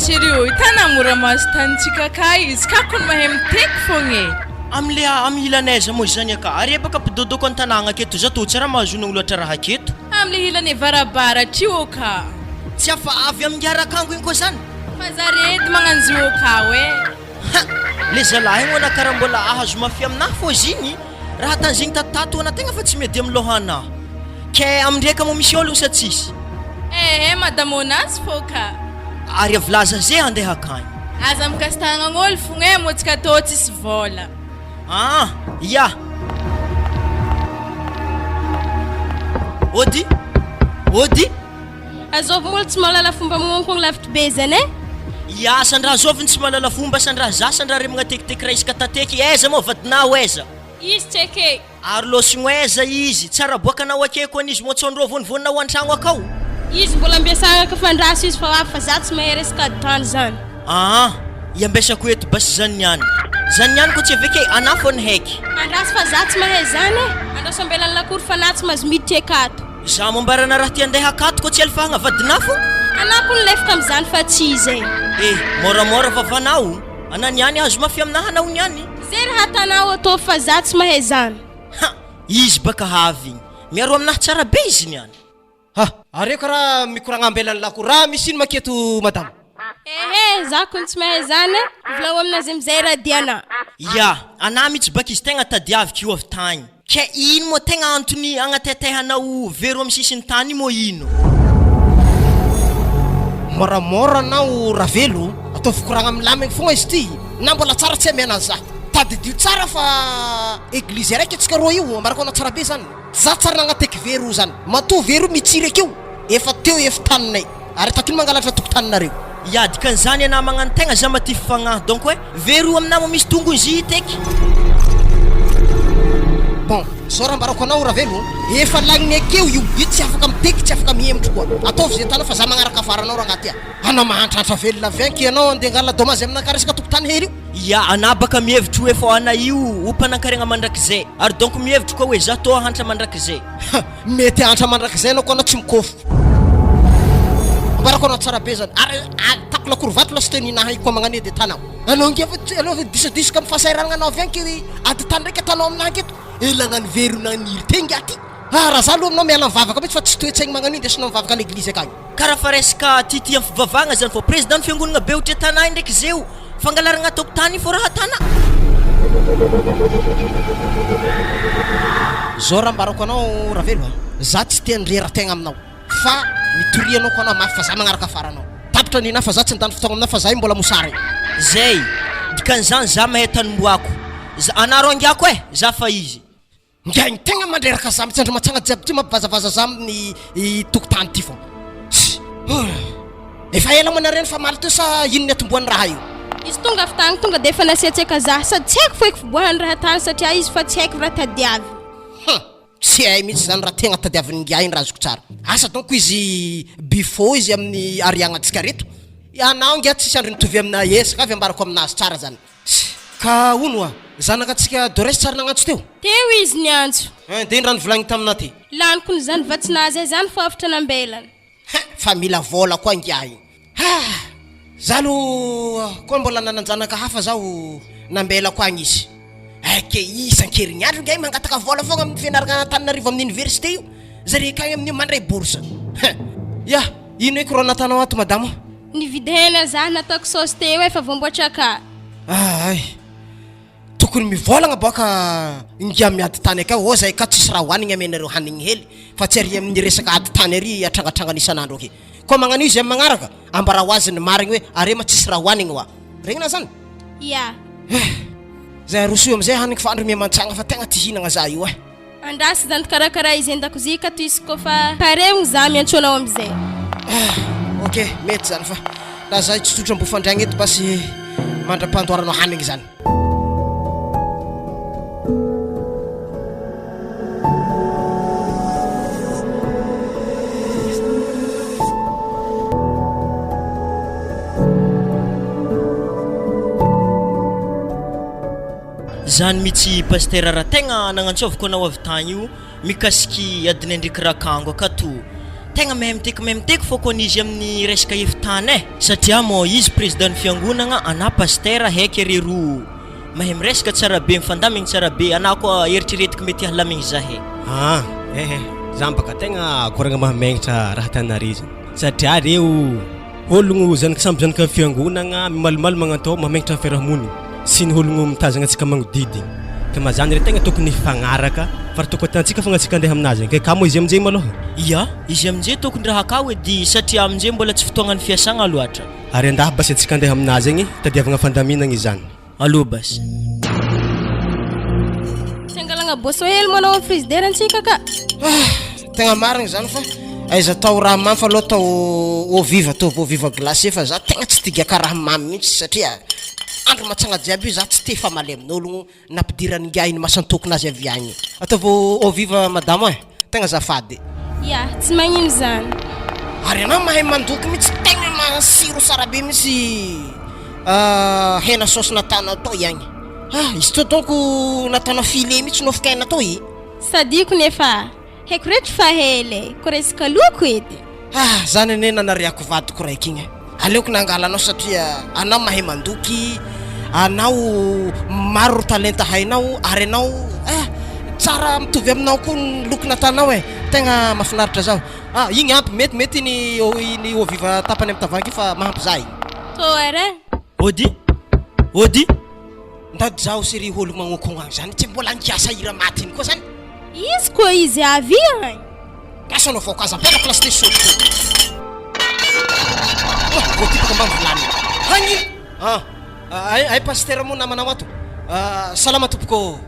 Chérie, tana mora mastantsika kai, skakon mahem tek fonge. Amhilanaiza moa zany aka ary baka mpidodoko an-tanagna aketo za to tsara mahazonao loatra raha aketo amle hilany varabara tio ka tsy afa avy amin'ny arakango iny koa zany fa zarety magnanzio ka we le zalahy igny ona karaha mbola ahazo mafy aminahy fô ziny raha tanzigny tatato ana tegna fa tsy mety amin'ny lohanahy ke amindreka mo misy ologno sa tsisy madame onas fô ka ary avlaza zay andeha akagny aza mikastagnagn'olo fogna motsika tô tsisy vola ya Odi azovy molo tsy mahalala fomba magnonkogno lavitry be zany ya sandraha zoviny tsy mahalala fomba sandraha za sandraha re magnatekiteky raha isaka tateky aiza moa vadinao aiza izy tseke ary losogno aiza izy tsara boakanao ake koa izy motsondro vonivonina an-tragno akao izy mbola ambiasagna ka fandraso izy fa za tsy mahay resaka tany zany iambesako eto basy zany niany ko tsy aveke ana fo ny haiky andraso fa za tsy mahay zany andraso ambelany lakory fanahy tsy mahazo miditry akato za mombarana raha ty andeha akato ko tsy alifahagna vadina fo anako ny lefaka am'izany fa tsy izy moramora vavanao ana niany azo mafy aminahy anao niany zay raha tanao atô fa za tsy mahay zany izy baka havy igny miaro aminahy tsara be izy niany are karaha mikoragna ambelany lakory raha misy ino maketo madame za kun tsy mahay zany volao aminazy amizay raha diana ya ana mitsy baka izy tegna tadiaviko io avy tagny ke ino moa tegna antony agnatetehanao vero amin'ny sisiny tany moa ino moramora anao ravelo atao fikoragna amin'ny lamigny fogna izy ty na mbola tsara tsy amiana za tadidio tsara fa eglizy raiky atsika roa io ambarako anao tsara be zany za tsara nagnateky vero zany matô vero mitsiry akeo efa teo efa taninay ary takino mangalatra tokotaninareo ya dikan'izany ana magnano tegna za matify fagnahy donc hoe vero aminah mo misy tongony zy teky bon zao raha mbarako anao ravelo efa lagniny akeo io tsy afaka miteky tsy afaka mihemitry koa ataovy zay tana fa za magnaraka afaranao raha agnaty anao mahantratra velona venky anao andeha angala dommage aminaka resaka tokotany hely io ya ana baka mihevitry hoe fa ana io ompanankarena mandrakizay ary donc mihevitry koa hoe za tô hantra mandrakizay mety hantra mandrakizay anao koa anao tsy mikôfo barako anao tsara be zany ary atako lakory vato lasa teninahy koa magnano edy tanao anao anao disadisaka amin'ny fahasairana anao venky ady tany ndraiky atanao aminahy aketo elagnany vero naniry tenga aty raha za aloha aminao miala mivavaka mitsy fa tsy toetsaigny magnano iny desinao mivavaka an'eglizy akagny karaha fa resaka tity amin'ny fivavagna zany fô président fiangonana be ohatra tanay ndraiky zeo fangalaragna ataoko tany fô raha tana zao raha mbarako anao ravelo za tsy te andrerategna aminao fa mitorianao ko anao mafy fa za magnaraka afaranao tapitra nina fa za tsy nitany fotoagna aminao fa za io mbola mosary zay dikan'izany za mahay tanim-boako anaro angiako za fa izy ngiagny tegna mandreraka za mitsandry matsagna jiaby ty mampivazavaza za amin'ny tokotany ty fô efa ela manareny fa maly teo sa ino ny atomboany raha io izy tonga avy tagny tonga de efa nasiatseka za sady tsy haiko foeky fiboahany raha tany satria izy fa tsy haiko raha tadiavy tsy hay mitsy zany raha tegna tadiaviny ngia iny raha azoko tsara asa donc izy bifo izy amin'ny ariagnatsika reto anao ngia tsisy andro nitovy amina esaka avy ambarako aminazy tsara zany ka ono zanakatsika dores tsara nagnantso teo izy niantso de iny rano volagny tamina ty laniko ny zany vatsinazy ay zany fa afatra nambelany fa mila vola koa ngia iny za alo koa mbola nananjanaka hafa zaho nambela koa agny izy ke isan-kerignandro ngia mangataka vola fogna amin'ny fianaragna Antananarivo amin'ny université io zare kagny amin'ny mandray bourse ya ino eky ro natanao ato madamo ny vidéo za nataoko sauce teo efa voamboatra ka tokony mivolagna boka ngia miady tany akao zay ka tsisy raha hoanigny amenareo hanigny hely fa tsy ary amin'ny resaka ady tany ary atrangatrangana isan'andro aky koa magnano izy amin'ny magnaraka ambara ho azy ny marigny hoe arema tsisy raha hoanigny wa regnina zany ya zay roso amizay hanigny fa andro miamantsagna fa tegna ty hinagna za io andrasy zany karakara izy an-dakozia ka toy izy koa fa pareho za miantsonao amizay ok mety zany fa raha zay tsotsotra mbofandragna eto basy mandra-pandoaranao hanigny zany zany mitsy pasteur raha tegna nagnantsovako anao avy tagny io mikasiky adiny ndraiky rakango akato tegna memteko fôkony izy amin'ny resaka efitany satria mo izy président ny fiangonagna ana pasteur heky rero mahay miresaka tsara be mifandamigny tsara be ana koa eritreretiko mety halamigny zahe zambaka tegna koragna mahamagnitra raha tanare zany satria reo ologno zanaky samby zanaka fiangonagna mimalimaly magnantao mahamagnitra fiarahamonigny sy ny ologno mitazagna antsika magnodidy ka mazany re tegna tokony fagnaraka fa tokony atantsika fogna antsika andeha aminazy ka kamo izy amin'izay maloha ia izy amin'izay tokony raha akao edy satria amin'izay mbola tsy fotoagnany fiasagna loatra ary andaha basy antsika andeha aminazy igny tadiavagna fandaminagna izany aloha basy Sengalanga boso hely manao frigidaire antsika ka tegna marigny zany fa aiza tao raha mamy fa loha tao oviva oviva glacé fa za tegna tsy tiga ka raha mamy mihitsy satria andro matsagna jiaby io za tsy te fa maly amin'ologno nampidirany ngainy masantokony azy avy agny ataovy oviva madamo tegna zafady ya tsy magnino zany ary anao mahay mandoky mihitsy tegna masiro sara be mihitsy hena sauce natana tao ihagny izy to donc natana filet mihitsy nofikaina tao i sadiko nefa haiko rehetra fa hely ko resaka loko edy zany ane nanariako vadiko raiky igny aleoko nangala anao satria anao mahay mandoky anao maro talenta hainao ary anao tsara mitovy aminao koa ny loko natanao tegna mahafinaritra zao igny ampy mety ny oviva tapany amin'ny tavanky fa mahampy za igny to are ody ndady zaho sery olo magnokogna zany tsy mbola ankiasa hira maty iny koa zany izy koa izy avy agny kasa anao fokaza mpela place de saute voatipaka ambany volany hagny ay pasteur mo namanao ato salama tompoko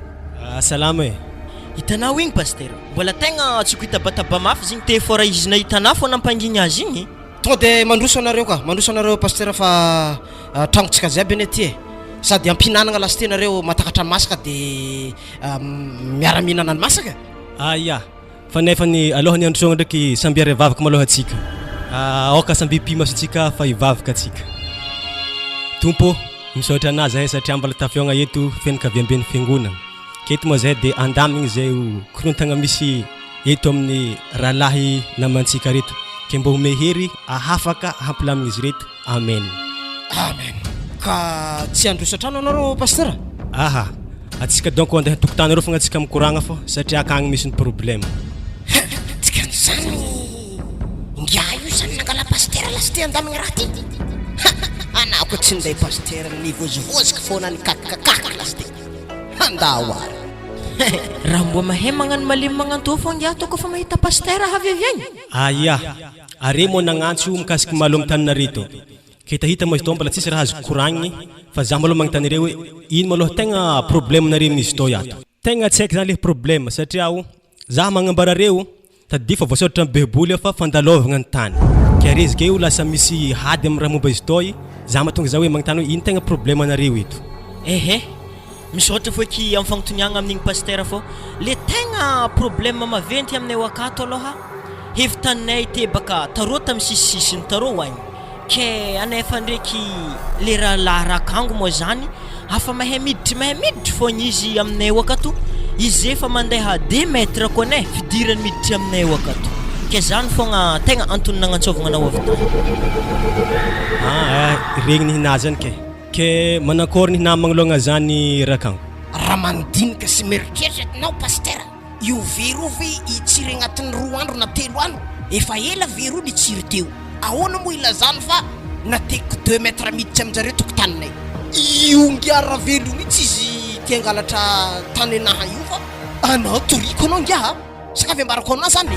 salama hitanao igny pasteur mbola tegna tsy ko hitabataba mafy zigny te fora izy nahitana fo nampangigny azy igny tonga de mandroso anareo pasteur fa trangotsika ziaby ane ty sady ampinanagna lasy tenareo matakatra masaka de miara-mihinana ny masaka ya fa nefany alohany androsogna ndraiky samby ary vavaka maloha atsika aoka samby pimaso atsika fa hivavaka atsika tompo misaotra anazy zahay satria mbala tafiogna eto fianakaviambeny fiangonagna keto moa zahay de andamigny zay korontagna misy eto amin'ny rahalahy namantsika reto ke mba home hery ahafaka hampilamigny izy reto amen ka tsy androsatrano anareo pasteur atsika donc andeha tokotanareo fogna atsika mikoragna fô satria akagny misy ny problème tikan'izany ngia io zany nangala pasteur lasy te andamigny raha ty anao ko tsy nday pasteur nivozivoziky foana ny kakakaka lasy te andao ary raha mbo mahay magnano malemy magnanto fo ngia toko fa mahita pasteur havyavy agny are mo nagnantso mikasiky malo amin'ny tanina reto ketahita mo izy to mbola tsisy raha azo koragniny fa za maloha magnontany hoe ino maloha tegna problème nare amin'izy to ato tegna tsy haiko zany le problème satria za magnambara reo tadi fa voasoratra amin'ny baiboly fa fandalovagna ny tany ke rezika io lasa misy hady amin'ny raha momba izy to za mahatonga za hoe magnontany hoe ino tegna problème nareo eto misaotra fo eky amin'ny fagnontoniagna amin'igny pasteur fô le tegna problème maventy aminay akato aloha hevitanay te baka tarô tamy sisisisiny tarô agny ke anefa ndraiky le rahalahy rakango moa zany afa mahay miditry fogna izy aminay akato izy efa mandeha 2 mètres koa ne fidirany miditry aminay akato ke zany fogna tegna antony nagnantsovagna anao avy tany regny nihinazy zany ke manakory nihina magnalogna zany rakango raha mandinika sy meritreritratinao pasteur io verovy itsiry agnatin'ny 2 andro na 3 andro efa ela veroly itsiry teo ahoana moa ilazany fa nateko 2 mètres miditra aminjareo tokotaninay io ngia raha velo mihitsy izy tiangalatra tanenaha io fa anao toriko anao ngia sakavy ambarako anao zany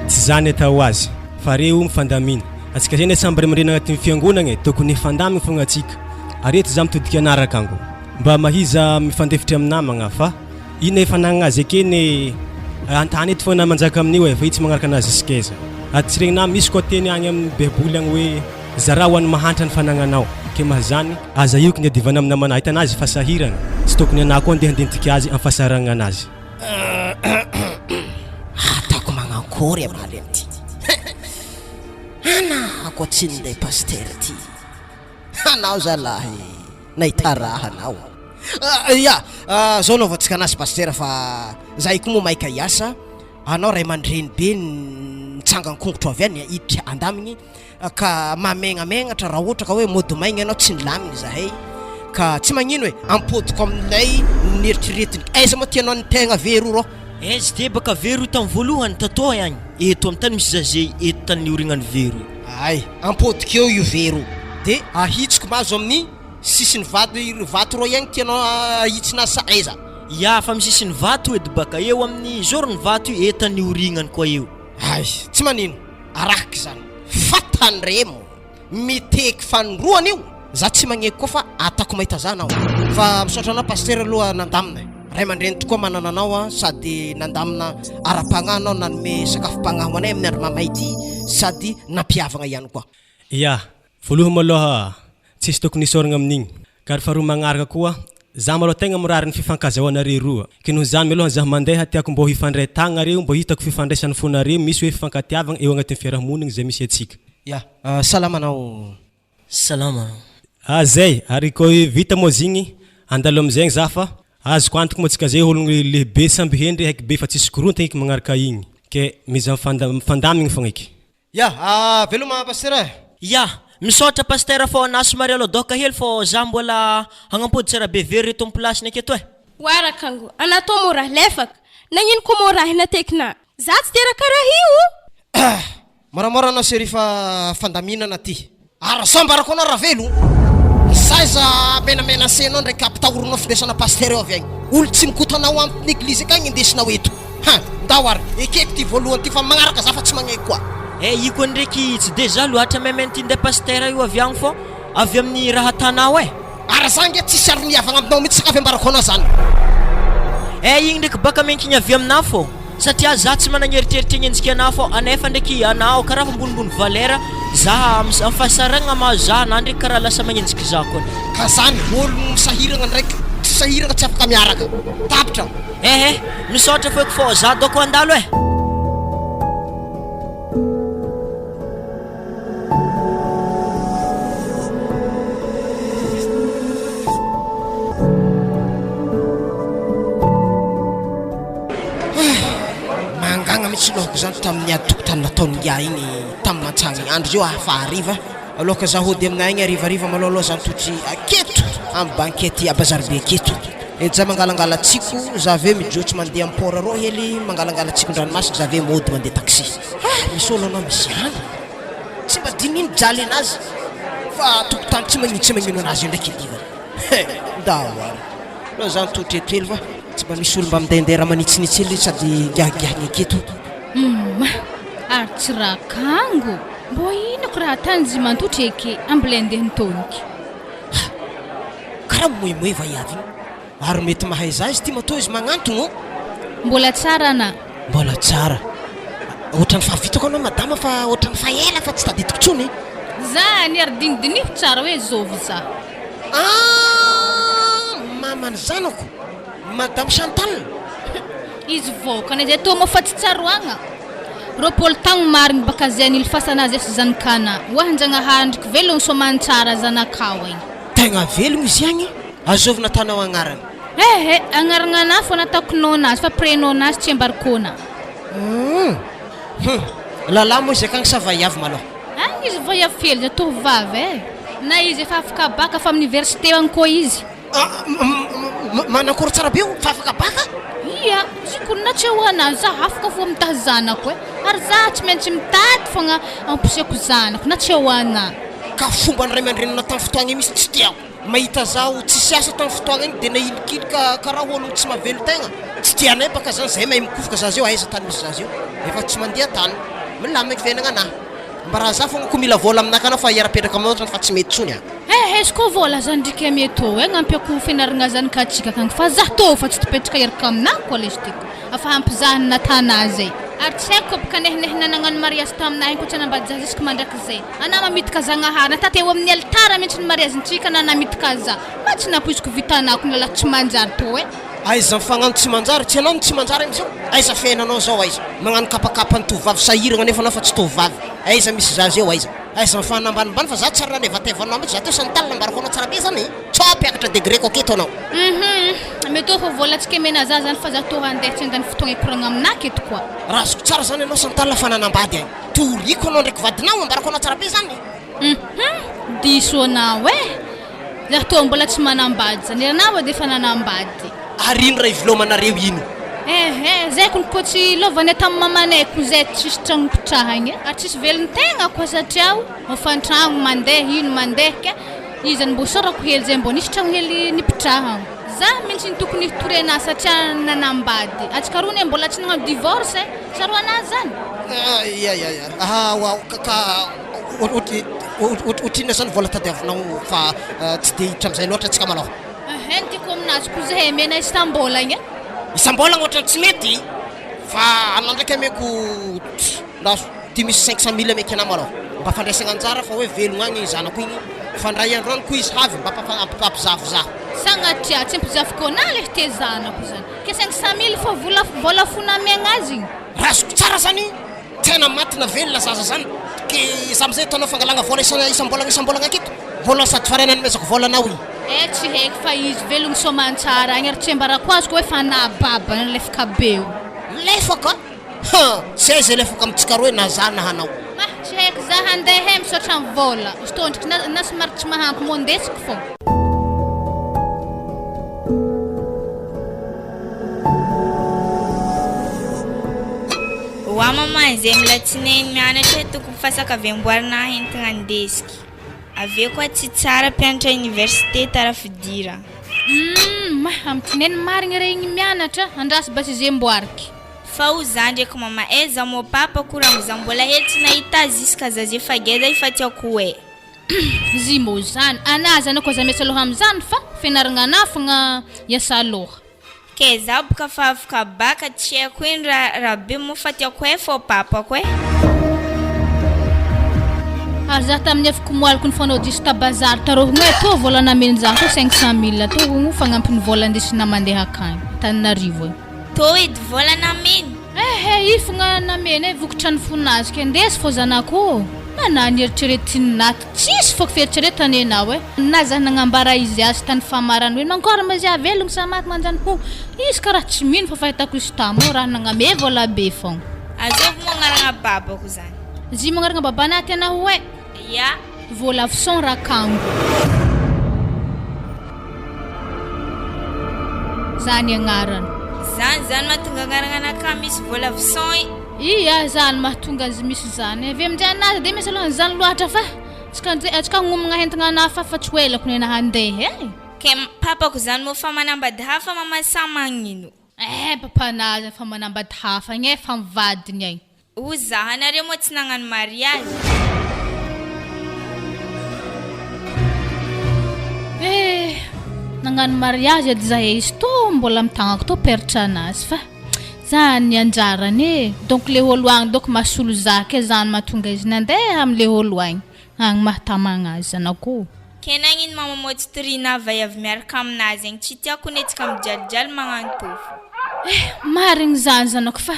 tsy zany atao azy fa reo mifandamina atsika zay samby remirena agnatin'ny fiangonagna tokony hifandamigny fogna atsika areto za mitodiky anaraka ango mba mahiza mifandefitra aminamagna fa ino efa nagnazy akeny antany eto fogna manjaka amin'io fa itsy magnaraka anazy isikeza tsy regny na misy koa teny agny amin'ny baiboly agny hoe zara ho an'ny mahantra ny fanagnanao ke mahazany aza io ky niadivana amin'ny namana hitanazy fasahirana tsy tokony anao koa andeha handentiky azy amin'ny fahasaragna anazy ataoko magnakory amaly amity anako tsy ninday pasteur ty anao zalahy nahita raha anao zao naovantsika anazy pasteur fa za io koa moa maika hiasa anao ray aman-dreny be tsangan-kongotra avy any iditra andamigny ka mamengamegnatra raha ohatra ka hoe mody maigna ianao tsy nilamigny zahay ka tsy magnino hoe ampodiko aminay nieritreretiny aiza moa tianao ny tegna very rô aizy de baka very tamin'ny voalohany tatao ihany eto amin'ny tany misy zazay eto tany orignany very ay ampodiko eo io very de ahitsiko mazo amin'ny sisiny vato rô ihany tianao ahitsina sa aiza ya fa misisiny vato edy baka eo amin'ny zorony vato io etany orignany koa eo ay tsy manino araky zany fatanremo miteky fanroany io za tsy magneky koa fa atako mahita zana aho fa misaotra anao pasteur aloha nandamina ray aman-dreny tokoa manana anao sady nandamina ara-pagnanao nanome sakafo-pagnaho anay amin'ny andro mamaity sady nampiavagna ihany koa ya voalohany maloha tsisy tokony isoragna amin'igny ka ry faharoa magnaraka koa za maloha tegna mirary ny fifankazahoana roa ke noho zany maloha zaho mandeha tiako mbô hifandray tagna reo mbô hitako fifandraisany fona reo misy hoe fifankatiavagna eo agnatin'ny fiarahamonigny zay misy atsika ya salama anao salama zay ary ko vita moa zigny andalo amizay za fa azoko antoko moa tsika zay ologno lehibe samby hendry haiky be fa tsisy korontagna iky magnaraka igny ke miza mifandamigny fogna iky ya veloma pasteur ya misaotra pasteur fô nasomary aloha doka hely fô za mbola hagnampody tsara be very reto amin'ny plasiny aketo warakango anatao mora lefaka nagnino ko mora hinatekina za tsy tera karaha io moramora anao sery fa fandaminana ty arasambarako anao raha velo saiza menamena senao ndraiky ampitahoronao findesana pasteur eo avy agny olo tsy mikotanao amin'ny eglizy akagny indesinao eto ndao ary ekeko ty voalohany ty fa magnaraka za fa tsy magneky koa io koa ndraiky tsy de za loatra memeny ty nde pasteur io avy agny fô avy amin'ny raha tanao ara zangy tsisy ary niavagna aminao mihitsy sakafy ambarako anao zany igny ndraiky baka menkigny avy amina fô satria za tsy managneritreritry agnenjika anao fô anefa ndraiky anao karaha fa ambonimbony valera za mifasaragna mahazo za na ndraiky karaha lasa magnenjika za koa ka zany olo misahiragna ndraiky tsy sahiragna tsy afaka miaraka tapitra misaotra foeky fô za doko andalo mitsy lohako zany tamin'ny adokotany nataony ya igny tamin'ny mantsagny andro zio afa hariva alohaka za hody aminay igny arivariva malôloha zany totry aketo amin'ny bankety abazarbe aketo edy za mangalangala tsiko za ave mijotsy mandeha amport rô hely mangalangala tsiko ndranomasika za ave mody mandeha taxi misy olo anao misy any tsy mba dinino jaly anazy fa tokotany tsy magnino anazy io ndraiky edivany ndaoary loha zany totry eto hely fa tsy mba misy olo mba mindaindeha raha manitsinitsy hely sady giahigihagny aketo ary tsy raha kango mbô inako raha tany zy mantotry eke ambilendeha nytoniky karaha moemoe va iavy ary mety mahay za izy ty matoa izy magnantogno mbola tsara na mbola tsara ohatrany fahavitako anao madama fa ohatrany faela fa tsy taditiko tsony za ny ary dinidiniho tsara hoe zovy za mamany zanako madame Chantal izy vokany zay tô fa tsy tsaroagna ropolo tagno marigny baka zay nilifasanazy sy zanakana oahanjagnaha ndraiky velogno somany tsara zanakao igny tegna velogno izy agny azovina tanao agnarany agnaragna anazy fô nataoko nonazy fa prénom nazy tsy ambarikona lalam moa izy akagny sa vaiavy maloha agny izy vaiavy fely za tovovavy na izy efa afaka baka fa amin'ny université agny koa izy manakory tsara be io fa afaka baka ia zikony na tsy hoanazy za afaka fo mitahy zanako ary za tsy maintsy mitady fogna amposeko zanako na tsy hoana ka fomba ny ray aman-drenina tamin'ny fotoagna misy tsy tiako mahita zaho tsisy asa tamin'ny fotoagna igny dia nahilikilika karaha ologno tsy mavelo tegna tsy tianay baka zany zay mahay mikofoka zazy eo aiza tany misy zazy eo efa tsy mandeha tany milamy fiainagna anahy mba raha za fogna ko mila vola aminaka anao fa iara-petraka aminao fa tsy mety tsony izy koa vola zany ndraiky ametô agnampyako fianaragna zanakatsika akagny fa za tô fa tsy tipetraka iaraka aminako koa lesy tiako afa hampizahany natanazy ary tsy haiko baka nehinehina nagnano mariazy taminahy ko tsy anambady za jusque mandraky zay ana mamitaka zagnahary natate eo amin'ny altara mihitsy ny mariazintsika na namitaka za ma tsy napoiziko vitanako nala tsy manjary tô aiza mifagnano tsy manjary tsy anao tsy manjary amizao aiza fiainanao zao aiza magnano kapakapa ny tovavy sahiragna nefa anao fa tsy tovavy aiza misy zazy eo aiza aiza mifanambanimbany fa za tsara nevatevanao mitsy za teo santalina mbarako anao tsara be zany tsopiakatra degré koketo anao mety fa volatsika mena za zany fa za to handeha tsy andany fotoagna ikoragna aminaka eto koa razoko tsara zany anao santalina fananambady agny toriko anao ndraiky vadinao ambarako anao tsara be zany diso anao za to mbola tsy manambady zany anao de fa nanambady arino raha ivilomanareo ino zay kun ko tsy lovany tamin'ny mamanay ko zay tsisy tragnopitrahagny ary tsisy velony tegna koa satria mifantragno mandeha ino mandeha ke izy mbo sorako hely zay mbo nisy tragno hely nipitrahagna za mihitsy ny tokony hitorena satria nanambady atsika roa ne mbola tsy nagnano divorce saroana zany otrina zany vola tadiavinao fa tsy de hitra amizay loatra atsika malao tiako aminazy ko zahay mena isam-bolagna isam-bolagna ohatrany tsy mety fa anao ndraiky ameko ty misy 500 000 ameky anao malao mba fandraisagna anjara fa hoe velogna agny zanako igny fandray androany ko izy havy mba ampizavo za sagnatria tsy ampizavoko ana le te zanako zany ke 500 000 fa vola fona amiagna azy igny razoko tsara zany tena matina velona zaza zany ke samizay tanao fangalagna vola isam-bolagna aketo vola sady farana nomezako volanao igny tsy haiko fa izy velogny somantsara agny ary tsy ambarako azy ko hoe fanababa nalefaka beo lefaka zay zay lefaka amitsika roe na za na hanao tsy haiko za handeha misaotra ny vola izy tô ndraiky na somary tsy mahampy mondesiko fô wa mama zay milatsinainy mianatra tokony fasaka avy amboarina entagna andesiky avy eo koa tsy tsara mpianatra université tarafidira amtineny marigny regny mianatra andrasy basy izy mboariky fa o za ndraiky mama za mo papa korango za mbola hely tsy nahita ziska za zay fageza ifa tiako hoe zy mo zany ana zany koa za miasa aloha am'zany fa fianaragna ana fogna iasa aloha ke za boka fa afaka baka tsy haiko iny raha be mo fa tiako hoe fô papako ary za tamin'ny afaka moaliko ny fanao diso tabazary tarohogna hoe tô vola nameny za to 500 000 to hogno fagnampiny vola ndesina mandeha akagny Tananarivo to edy vola nameny i fogna nameny vokatra ny fonazy ke ndesy fô zanako anany eritreretiny naty tsisy fôko fieritreretany anao na za nagnambara izy azy tany famarany hoe mankôra mazy avelogno samaky manjany izy karaha tsy mino fa fahitako izy tamo raha nagname vola be fogna azovy magnaragna babako zany zy magnaragna baba naty anao hoe ya vola vison rakango zany agnarany zany mahatonga agnaragna anaka misy vola vison zany mahatonga azy misy zany avy amin'izay anazy de misy aloha zany loatra fa tsika hagnomagna entagna ana fa tsy hoelako nena handeha ke papako zany mo fa manambady hafa mama sa magnino papanazy fa manambady hafa agny fa mivadiny agny o za anareo mo tsy nagnano mariage nagnano mariage edy zahay izy to mbola amitagnako to peritra anazy fa zany anjarany donc le olo agny donc masolo za ke zany mahatonga izy nandeha am'le olo agny agny mahatamagna azy zanako ke nagnino mama mo tsy torina avy avy miaraka aminazy agny tsy tiako netsika mijalijaly magnano tofo marigny zany zanako fa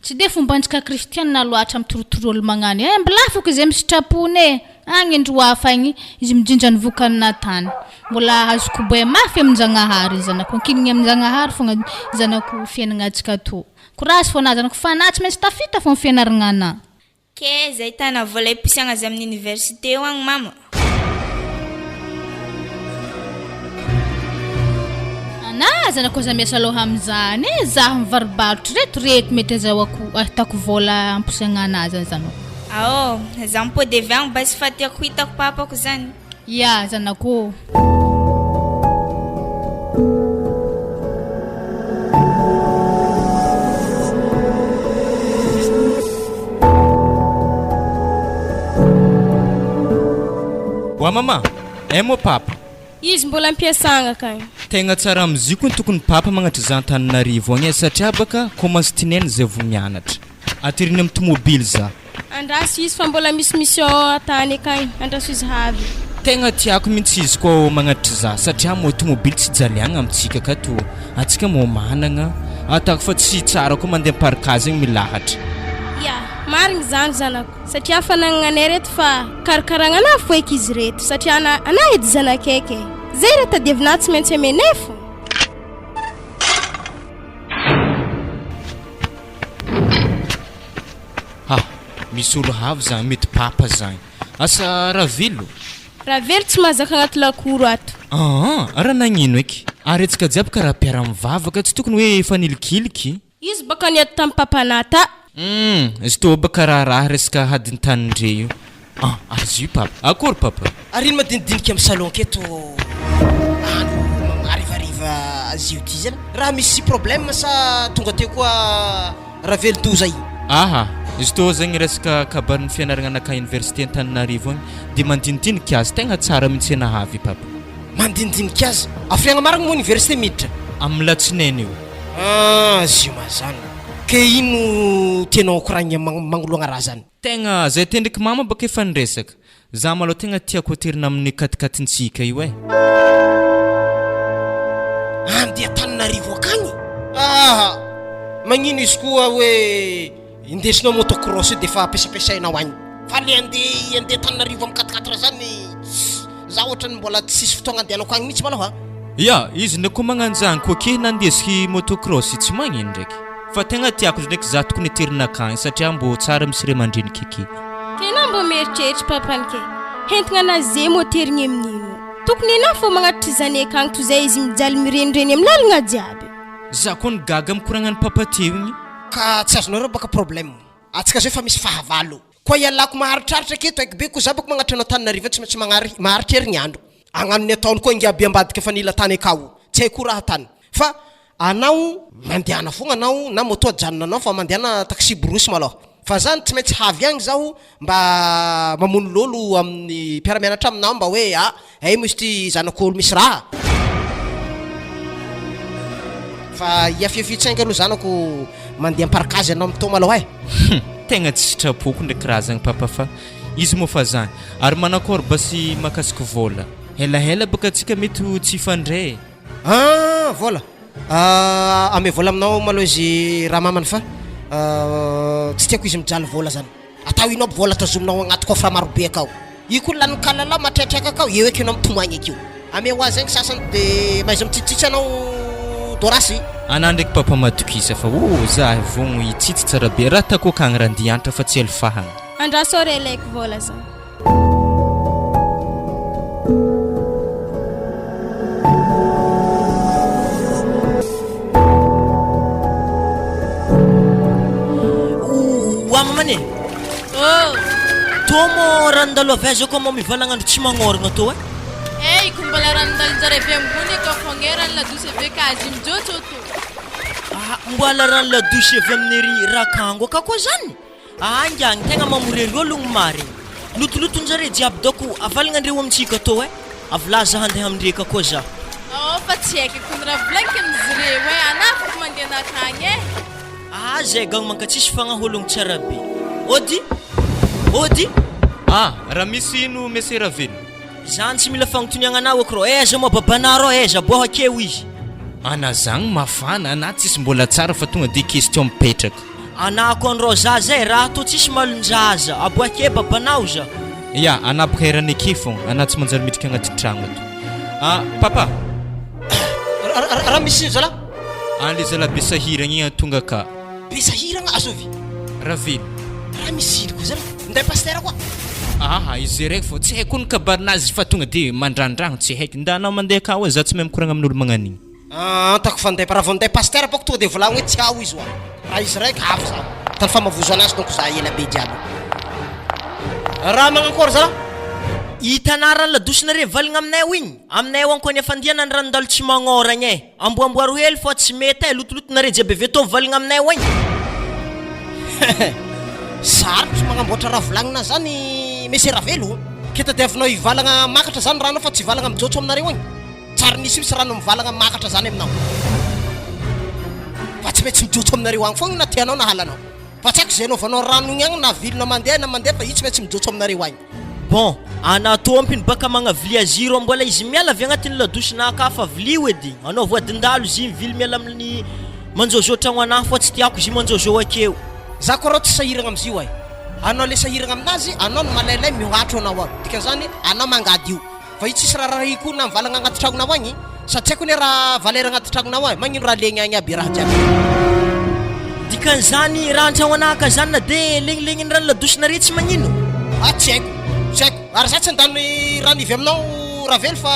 tsy de fombantsika kristianina loatra mitorotoro olo magnano mbolafako izy misitrapony agny ndro hafa agny izy mijinja ny vokany natany mbola azoko boe mafy amin'Jagnahary zanako ankinigny amin'Jagnahary fogna zanako fiainagna atsika to korazy fô na zanako fa na tsy maintsy tafita fô fianaragna ana ke zay tana vola ipisagna azy amin'ny université eo agny mama ana zanako za miasa aloha am'zany za mivarobarotra reto mety azahoako ahitako vola amposagna anazy zanako za mipody avy agny basy fa tiako hitako papako zany zanako wa mama mo papa izy mbola ampiasagna kagny tegna tsara amiziko tokony papa magnatry Tananarivo agny satria baka commence tineny zay vo mianatra atiriny amin'ny tomobily za andraso izy fa mbola misy mission atany akagny andraso izy havy tegna tiako mihitsy izy koa magnatitra za satria mo automobile tsy jaliagna amintsika akato atsika mo managna atako fa tsy tsara koa mandeha parkazy igny milahatra ya marigny zany zanako satria fanagnana anay reto fa karakaragna ana foeky izy reto satria ana edy zanakaiky zay raha tadiavina tsy maintsy amenay fo misy olo havy zany mety papa zany asa ravelo tsy mahazaka agnaty lakoro ato raha nagnino eky aretsika jiaby karaha mpiara-mivavaka tsy tokony hoe fanilikiliky izy baka niady tamin'ny papanata izy to baka raha resaka hadiny tanindre io azy io papa akory papa ary ino madinidinika amin'ny salon keto andro arivariva azy io ty zany raha misy problème sa tonga teo koa ravelo doza io izy to zegny resaka kabarin'ny fianaragna anaka université Antananarivo agny dia mandinidinika azy tegna tsara mihitsy nahavy papa mandinidinika azy afriagna maragna mo université miditra amin'ny latsinainy io azy io mazany ke ino tianao koragny mangologna raha zany tegna zay tendriky mama baka efa niresaka za maloha tegna tiako hoterina amin'ny katikatintsika io andeha Antananarivo akagny magnino izy koa hoe indesinao motocross io dia fa ampesapesainao agny fa le andeha Antananarivo amin'ny katikatra zany za ohatrany mbola tsisy fotoagna andehanako agny mihitsy maloha ya izy ndraiky koa magnano zany koa ke nandesiky motocross tsy magnino ndraiky fa tegna tiako izy ndraiky za tokony terina akagny satria mbo tsara misy ray aman-dreny keke kena mbo mieritreritry papanike hentigna anazy moterigny amin'ino tokony ena fo magnatitra izany akagny toy zay izy mijaly mirenireny amin'ny lalagna jiaby za koa nigaga mikoragnany papa teo igny ka tsy azonareo baka problème atsika zay fa misy fahavalo koa ialako maharitraritra aketo aiky be koa za baka magnatra anao Antananarivo tsy maintsy maharitra herignandro agnano ny ataony koa ingiaby ambadika fa nila tany akao tsy haiko raha tany fa anao mandehana fogna anao na moto ajanona anao fa mandehana taxi borosy maloha fa zany tsy maintsy havy agny zaho mba mamono lolo amin'ny mpiara-mianatra aminao mba hoe ay misy ty zanak'olo misy raha fa iafiafitsainga aloha zanako mandeha parkazy anao mitao maloha tegna tsy sitrapoko ndraiky raha zagny papa fa izy moa fa zany ary manakory basy makasiky vola helahela baka atsika mety tsy fandray vola ame vola aminao maloha izy raha mamany fa tsy tiako izy mijaly vola zany atao inao vola tazominao agnaty coffre marobe akao io koa lany kalala matraitraka akao eo eky anao mitomagny akio ame ho azy zegny sasany dia maiza mititsitsy anao dorasy ana ndraiky papa matokisa fa za vogno itsitsy tsara be raha tako akagny raha ndiantra fa tsy elfahagna andrasore elaiky vola zany mamane tomo randalo avy ko mo mivalagna andro tsy magnoragna to kumbola randalinjare be ambony ka fongera la douce be ka azimjoto to mbola ran la douche avy amin'ny rakango ka koa zany angiagny tegna mamorery ologno marigny lotolotonjare jiaby doko avalagna andreo amintsika to avlaza handeha amindreka koa za fa tsy haiko kony raha volakin'izy reo anafako mandeha nakagny zay gagny mankatsisy fagnahologno tsara be ody raha misy ino mesera velo zany tsy mila fagnotoniagna anao akro aiza moa babanaro aiza boa akeo izy ana zagny mafana ana tsisy mbola tsara fa tonga de question mipetraka anako andro za zay raha to tsisy malonjaza aboake babanao za ya anapaka herany ake fogna ana tsy manjary midriky agnaty tragno ato papa raha misy zala le zala be sahiragna igny tonga ka be sahiragna azovy raha velo raha misy ino koa zala minday pasteur koa izy raiky fo tsy haiko ny kabarinazy fa tonga de mandrandragno tsy haiko ndanao mandeha ka hoe za tsy mahay mikoragna amin'olo magnan'igny tako fanday raha vanday pasteur boko tonga de volagno hoe tsy ao izy raha izy raiky avy za tany famavozo anazy donc za ela be jiaby raha magnakory zala itanara la doucenare valigna aminay igny aminay anko ny afandiana ny randalo tsy magnoragna amboamboaro hely fa tsy mety lotolotonare jiaby avy to valigna aminay igny sarotry magnamboatra raha volagnina zany mesy ravelo ke tadiavinao ivalagna makatra zany ranao fa tsy valagna mijotso aminareo igny tsara nisy misy rano mivalagna makatra zany aminao fa tsy maintsy mijotso aminareo agny fogna na tianao na halanao fa tsy haiko zay anaovanao rano igny agny na vilona mandeha fa io tsy maintsy mijotso aminareo agny bon ana tompiny baka magnavilia ziro mbola izy miala avy agnatin'ny ladosina ka fa vilio edy anao voadindalo izy mivily miala amin'ny manjojo tragno anahy fa tsy tiako izy manjojo akeo za ko rô tsy sahiragna amizio ay anao le sahiragna aminazy anao no malailay mihoatro anao ao dikan'izany anao mangady io fa io tsisy raha iko na mivalagna agnaty tragnonao agny satria ko ne raha valera agnaty tragnonao ay magnino raha legny agny aby raha jiaby dikan'izany raha an-tragno anahy ka zany na de legnilegniny raha ladosina re tsy magnino tsy haiko ary za tsy andany raha nivy aminao raha velo fa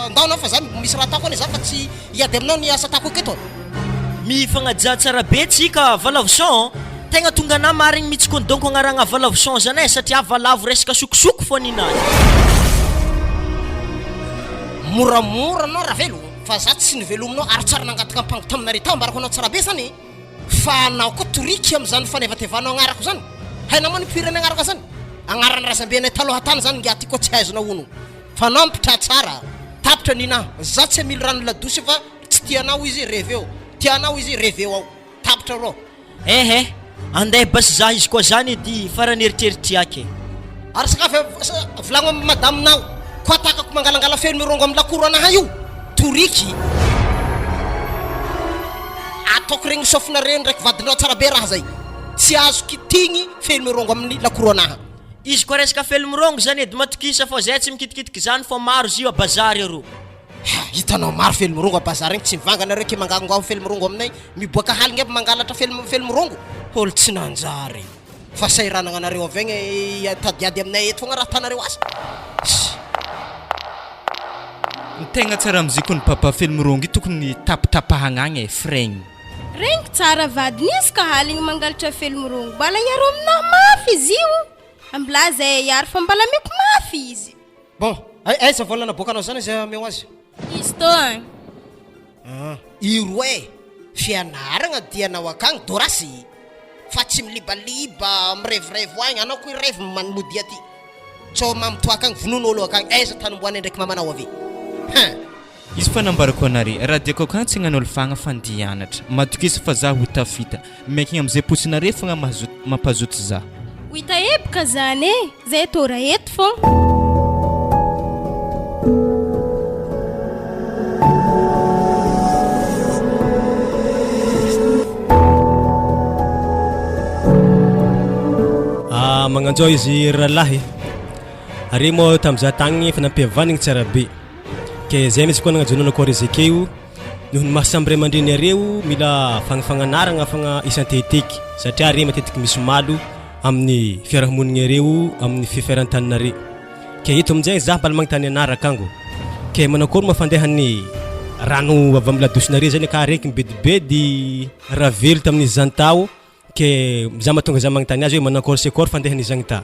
ndaonao fa za misy raha atako ane za fa tsy hiady aminao ny asa atako aketo mifagnaja tsara be tsika valavison tegna tonga na marigny mihitsy kon donc agnaragna valavison zany satria valavo resaka sokosoko fo ninazy moramora anao raha velo fa za tsy nivelominao ary tsara nangataka ampango taminare tao mbarako anao tsara be zany fa anao koa toriky am'zany fanevatevanao agnarako zany hainao moa nipirany agnaraka zany agnarany razambenay taloha tany zany ngiaty koa tsy haizona ono fa anao mpitra tsara tapitra nina za tsy mily rano ladosy fa tsy tianao izy reveo tianao izy reveo ao tapitra rô andeha basy za izy koa zany edy farany eritreritry ake ary sakafo volagno amy madaminao koa takako mangalangala feno mirongo amy lakoro anaha io toriky ataoko regny sofina reny ndraiky vadinao tsara be raha zay tsy azo kitigny feno mirongo amin'ny lakoro anaha izy koa resaka felimirongo zany edy matokisa fa zay tsy mikitikitiky zany fa maro izy io a bazary arô hitanao maro felimirongo a bazary igny tsy mivangana reo ke mangango felimirongo aminay miboaka haligny aby mangalatra felimirongo olo tsy nanjary fa sairanagna anareo avegny tadiady aminay eto fogna raha tanareo asa ny tegna tsara amiziko ny papa felimirongo io tokony tapitapahagna agny freigny regny tsara vadiny izy ka haligny mangalatra felimirongo bala iaro aminah mafy izy io ambila zay iaro fa mbala meko mafy izy bon aiza volana bokanao zany zay meo azy izy to an iro fianaragna dianao akagny dorasy fa tsy milibaliba mirevirevo agny anao koa revo manomody aty tsô mamitoaka agny vonon'olo akagny aiza tanomboany ndraiky mamanao avy izy fa nambarako anare raha diako akagny tsy hagnan'olo fagna fandianatra matokisa fa za ho tafita maikigna am'izay posinare fogna mampazoto za ho hita ebaka zany zay tora eto fô magnanjao izy ralahy are mo tamza tagny fa nampiavanigny tsara be ke zay misy koa nagnajonona koa rezy akeo noho ny mahasamby ray aman-dreny areo mila fagnafagnanaragna fagna isan-teteky satria are matetiky misy malo amin'ny fiarahamonigny areo amin'ny fifiaran-taninare ke eto amin'izay za mbala magnotany anaraka ango ke manakory mafandehan'ny rano avy amin'ny ladosinare zany ka araiky mibedibedy raha velo tamin'izy zany tao ke za mahatonga za magnotany azy hoe manakory sekory fandehan'izy zany ta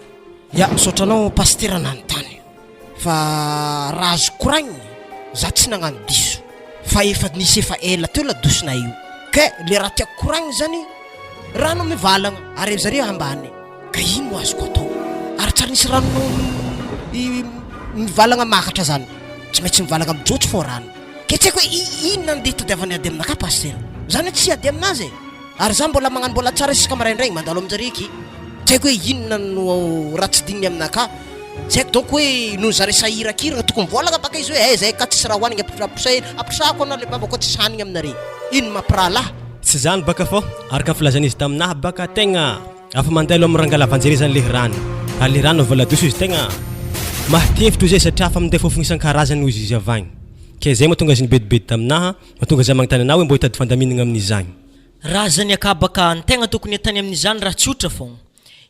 ya sotranao pastera nanontany fa raha azo koragny za tsy nagnano diso fa efa nisy efa ela teo ladosina io ke le raha tiako koragny zany rano mivalagna ary zareo ambany ka ino no azoko atao ary tsara nisy rano mivalagna makatra zany tsy maintsy mivalagna mijotso fô rano ke tsy haiko hoe inona ndeha tadiavany ady aminaka pastera zany tsy ady aminazy ary za mbola magnano mbola tsara isaka maraindraigny mandalo aminjareky tsy haiko hoe inona no raha tsy dininy aminaka tsy haiko donc hoe noho zare sahirakiragna tokony volagna baka izy hoe zay ka tsisy raha hoanigny apisako anao le babako tsy sanigny aminare ino mampirahalahy tsy zany baka fô araka filazan'izy taminahy baka tegna afa mandalo amin'ny rangalavanjare zany le rano ary le rano valadoso izy tegna mahatevitra zay satria afa minday fofogna isan-karazany ozy izy avagny ke zay mahatonga azy nibedibedy taminaha mahatonga za magnotany anao hoe mbo hitady fandaminagna amin'izany raha zany akabaka ny tegna tokony atany amin'izany raha tsotra fogna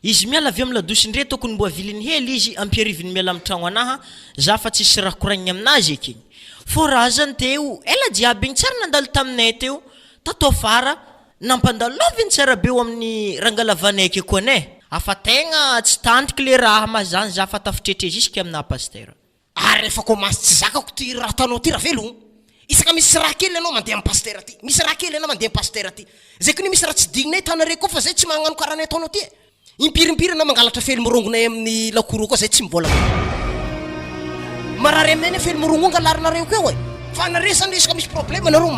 izy miala avy amin'ny ladosindre tokony mbo aviliny hely izy ampiariviny miala amin'ny tragno anaha za fa tsisy raha koragniny aminazy eky fô raha zany teo ela jiaby igny tsara nandalo taminay teo tatao fara nampandalovyny tsara be eo amin'ny rangalavanay ake koa ne afa tegna tsy tantiky le raha ma zany za fa tafitretre jusque amina pastera ary efa komasy tsy zakako ty raha tanao ty raha velo isaka misy raha kely anao mandeha amin'ny pastera ty misy raha kely anao mandeha amin'ny pastera ty zay kony misy raha tsy dignay tanare koa fa zay tsy magnano karaha nay ataonao ty impirimpiri na mangalatra fely mirongonay amin'ny lakoro koa zay tsy mivolagna marary aminay fely mirongo angalarinareo keo fa nare zany isaka misy problème nareo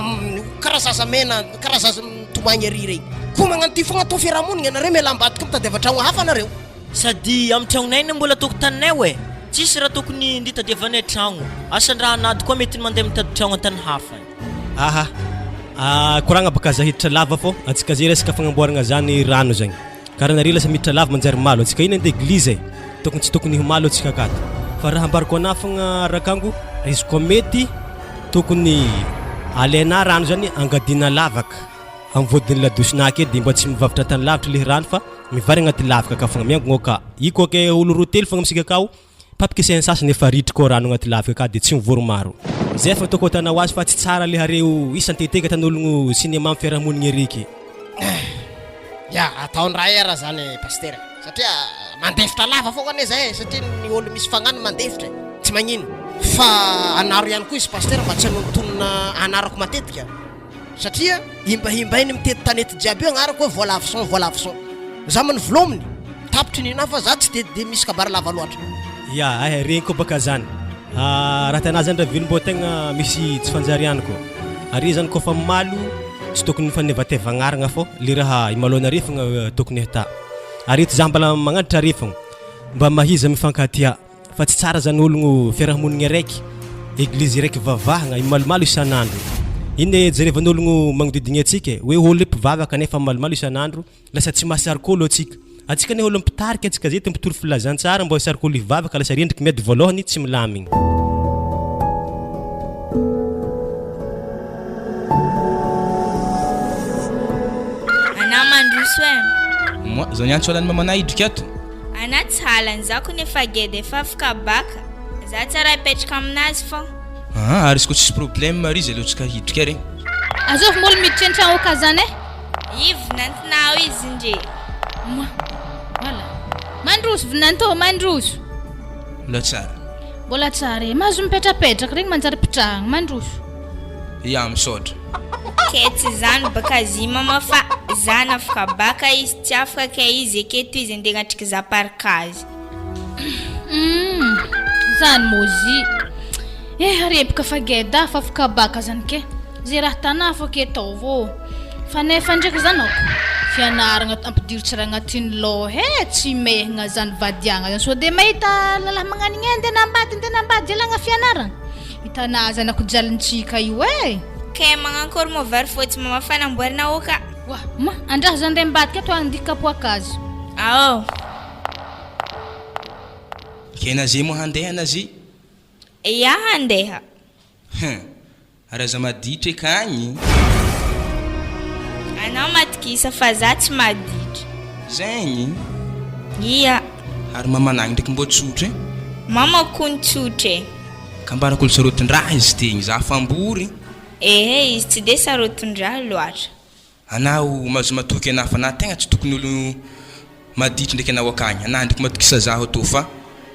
karaha zaza mena karaha zaza mitomagny ary regny ko magnano ty fogna atao fiarahamonigny anareo miala ambadika mitady avatragno hafa anareo sady amin'ny tragnonay ny mbola toko taninay tsisy raha tokony nditadiavanay tragno asandraha anady koa mety mandeha mitady tragno antany hafa. Koragna baka za hiditra lava fô atsika zay resaka fagnamboaragna zany rano zagny karaha nare lasa miditra lava manjary malo atsika iny ande église tokony tsy tokony malo atsika akato fa raha ambarako ana fogna rakango izy koa mety tokony alaina rano zany angadina lavaka amin'ny vodiny ladosina ake dia mba tsy mivavatra tany lavitra le rano fa mivary agnaty lavaka ka fogna miangogno ka iko ke olo roa telo fogna misika akao papikisehany sasany efa ritry koa rano agnaty lavaka ka dia tsy mivory maro zay fa toko tana ho azy fa tsy tsara le hareo isanteteka tan'ologno cinéma amin'ny fiarahamonigny ereky. Ya ataony raha era zany pasteur satria mandefitra lava fogna ane zay satria ny olo misy fagnano mandefitra tsy magnino fa anaro ihany koa izy pasteur mba tsy anontonona anarako matetika satria imbahimba iny mitety tanety jiaby io agnarako hoe voalavison za many volominy tapitry nina fa za tsy de misy kabary lava loatra. Ya regny koa baka zany raha tanazy zany raha vilom-bo tegna misy tsy fanjariany koa ary zany koa fa malo tsy tokony fanevatevagnaragna fô le raha imalona re fogna tokony hata ary eto za mbala magnanatra re fogna mba mahiza mifankatia fa tsy tsara zany ologno fiarahamonigny araiky église araiky vavahagna imalomalo isan'andro iny jerevan'ologno magnodidigny atsika hoe olo mpivavaka nefa malomalo isan'andro lasa tsy mahasarikolo atsika atsika ne olo mpitarika atsika zay tempitory filazantsara mba sarikolo ivavaka lasa rendriky miady voalohany tsy milamigny. Moi zany antso alany mamana idrika ato ana tsy halany zako nefa gedy efa afaka baka za tsara ipetraka aminazy fô ary izy koa tsisy problème mari izy aloha tsika hidrika regny azovy molo miditrentragno oka zany ivy nantinao izy ndre voilà mandroso vinanto mandroso mbola tsara mahazo mipetrapetraka regny manjary pitrahagna mandroso ya misaotra ketsy zany baka zimama fa zany afaka baka izy tsy afaka ke izy eketo izy andeha agnatriky za parkazy zany mozy repaka fa geda fa afaka baka zany ke zay raha tana fa ke taovô fa nefa ndraiky zany ako fianaragna ampidiritsy raha agnatin'ny loha tsy mehagna zany vadiagna zany so de mahita lalahy magnanigny andeha nambady alagna fianaragna hitana zany ako jalintsika io ke magnankôry mo vary fotsy mama fanamboarina oka ma andraha zany ndeha mbadika ato andika poakazy ke nazy mo handeha nazy ya handeha raha za maditra ekagny anao matikisa fa za tsy maditra zegny ia ary mamanagny ndraiky mbo tsotra mama kony tsotra ka mbarak'olo sarotin-draha izy tegny za fambory izy tsy de sarotin-draha loatra anao mahazo matoky ana fa na tegna tsy tokony olo maditra ndraiky anao akagny ana ndraiky matokisa zaho atô fa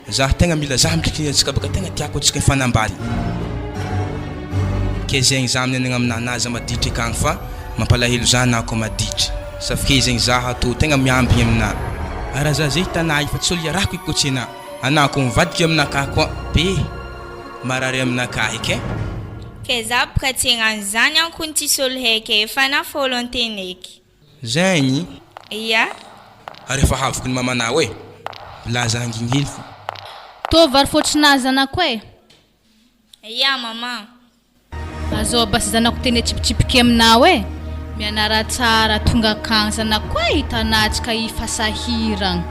za tegna mila za ndraiky atsika baka tegna tiako atsika fanambaly ke zegny za aminenagna aminana za maditra akagny fa mampalahelo za na ko maditra safike zegny za atô tegna miambigny amina ara za zay hitana fa tsy olo iarako ikotsena ana ko mivadiky aminaka koa be marary aminaka eky ke za baka tsy hagnano zany anko ny tsisy olo haiky efa na fa olo anteneky zegny ia ary efa havoko ny mamanao laza hangignily fo tô vary fotrina zanako ia mama azao basy zanako teny tsipitsipiky aminao mianara tsara tonga akagny zanako hitanatsika ifasahiragna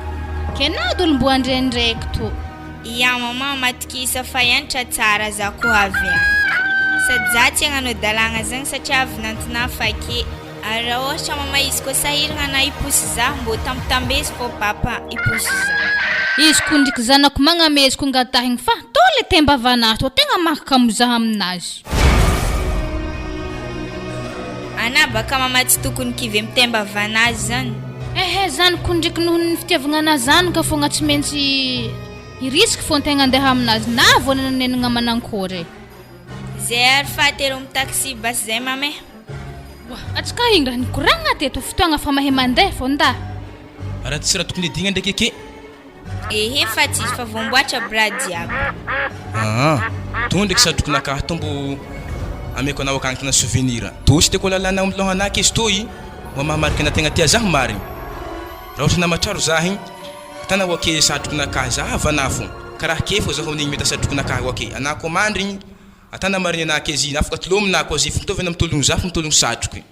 ke nady olo mbo andrendraiky to ia mama matikisa fa ianatra tsara za ko avy sady za tsy hagnano dalagna zagny satria avy nantina fake ary raha ohatra mama izy koa sahiragna na iposy za mbo tambitambezy fô papa iposy za izy ko ndriky zanako magnameziko ngatahigny fa to le tembavanahy to tegna mahakamozaha aminazy ana baka mama tsy tokony kivy mitemba vanazy zany zanako ndriky noho ny fitiavagna ana zanaka fogna tsy maintsy irisky fô tegna andeha aminazy na vonananenagna manankory zay ary fahatero mitaxi basy zay mame atsika igny raha nikoragna teto fotoagna fa mahay mandeha fô nda raha tsy raha tokony digna ndraiky ake fa tsisy fa voamboatra brady aby to ndraiky sa tokony akaha tombo ameko anao akagny tana souvenir to sy teko lalana amin'ny lohanaky izy toy mba mahamarika na tegna tia zaho marigny raha ohatra namatraro za igny tana ho ake sa tokony akaha za avana fo karaha ke fô zaho amin'igny mety asatrokonakahy oake anah komandry atana marina anah kezy afaka tilomina ko azy mitovy amin'ny mitologno zafy mitologno satroky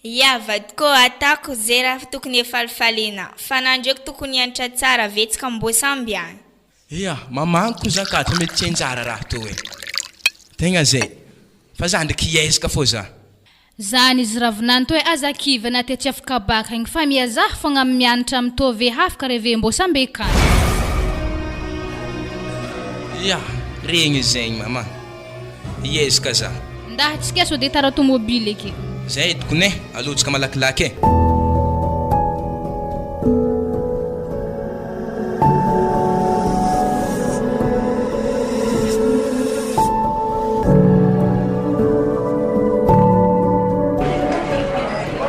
ia vadiko atako zay raha tokony efalifalena fanandreko tokony antra tsara vetsika mbosambiany ia mamanko zakato mety tsy anjara raha to e tegna zay fa za ndraiky hiezaka fô za zany izy ravinanto hoe azakiva na te tsy afaka baka igny fa miazah fogna mianatra mitovy hafaka reve mbosambekany ia regny zegny mama hiezaka za ndahatsika so de tara automobile eky zay tokony alotsika malakilaky e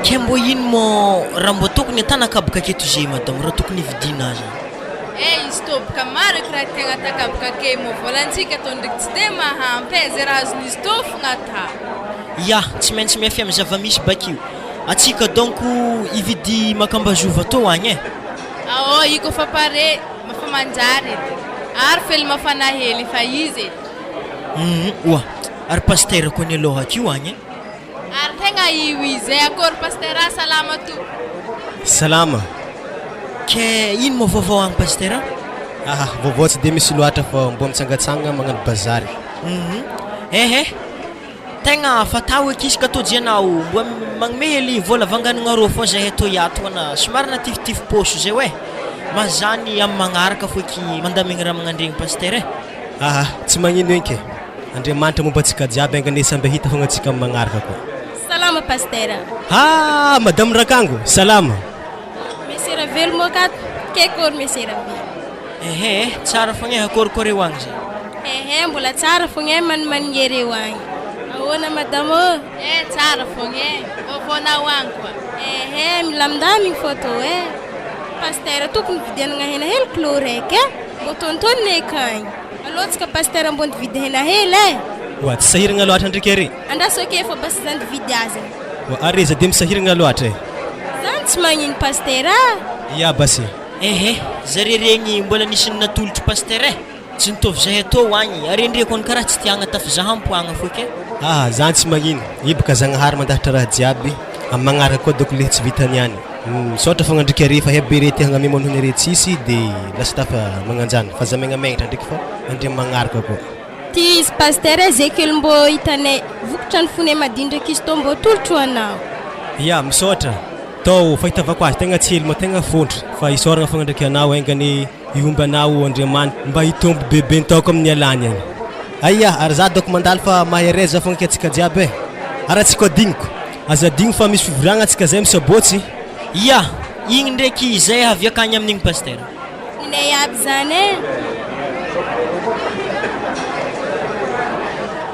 Kembo ino mo raha mbo tokony atanakabaka aketo zay madamo raha tokony vidina azy izy tobaka maro eky raha tegna takabaka ke mo volantsika to ndraiky tsy de mahampy zay raha azon'izy to fogna ta ya tsy maintsy miafy amin'ny zavamisy bakio atsika donc ividy makambazova to agny e io kofa pare mafa manjary edy ary fely mafana hely fa izy oa ary pasteur koa ny aloha akio agny ary tegna io izy akory pasteur salama to salama ke ino mo vaovao agny pasteur vaovao tsy de misy loatra fa mbo mitsangatsangana magnano bazary tegna fatao eky izy ka to jianao mbo magnome hely vola vanganana ro fô zay to yatogna somary natiftify poso zay hoe mazany amin'ny magnaraka fo eky mandamigny raha magnandregny pasteur e tsy magnino enke andriamanitra momba antsika jiaby angane samby hita fogna antsika amin'ny magnaraka koa salama pasteur madame Rakango salama mesera velo mo kat ke kory mesera velo tsara fogna akory ho agny zay mbola tsara fogna manimaningere ho agny ahoana madame tsara fogna vovona ho agny koa milamindamigny photo pasteur tokony vidianagna hena hely kilo raiky mbo tontoniny ekagny alotsika pasteur ambony vidy hena hely oa tsy sahiragna loatra ndraiky ary andraso ake fa basi zany vidy azy areza de misahiragna loatra zany tsy magnino pasteur ya basi zare regny mbola nisy natolotro pasteur tsy nitovy zahay atao agny ary ndreko ny karaha tsy tiagna tafizahampoagna fo ke zany tsy magnino ibaka zagnahary mandahatra raha jiaby amin'ny magnaraka koa doko le tsy vitany any misaotra fogna ndraiky ary fa hebe re tiagna memonony re tsisy de lasa tafa magnanjany fa za megnamegnatra ndraiky fa andre magnaraka koa ty izy pasteur zay kely mbo hitanay vokatra ny fonay madindraky izy to mbo tolotro anao ya misaotra tao fahitavako azy tegna tsy hely ma tegna fontry fa isoragna fogna ndraiky anao engany ihomby anao andriamanitra mba hitombo bebe ntaoko amin'ny alany agny ary za doko mandalo fa mahereza fogna antsika jiaby ary atsika adigniko aza digno fa misy fivoragna atsika zay misabotsy ya igny ndraiky zay avy akagny amin'igny pasteur ninay aby zany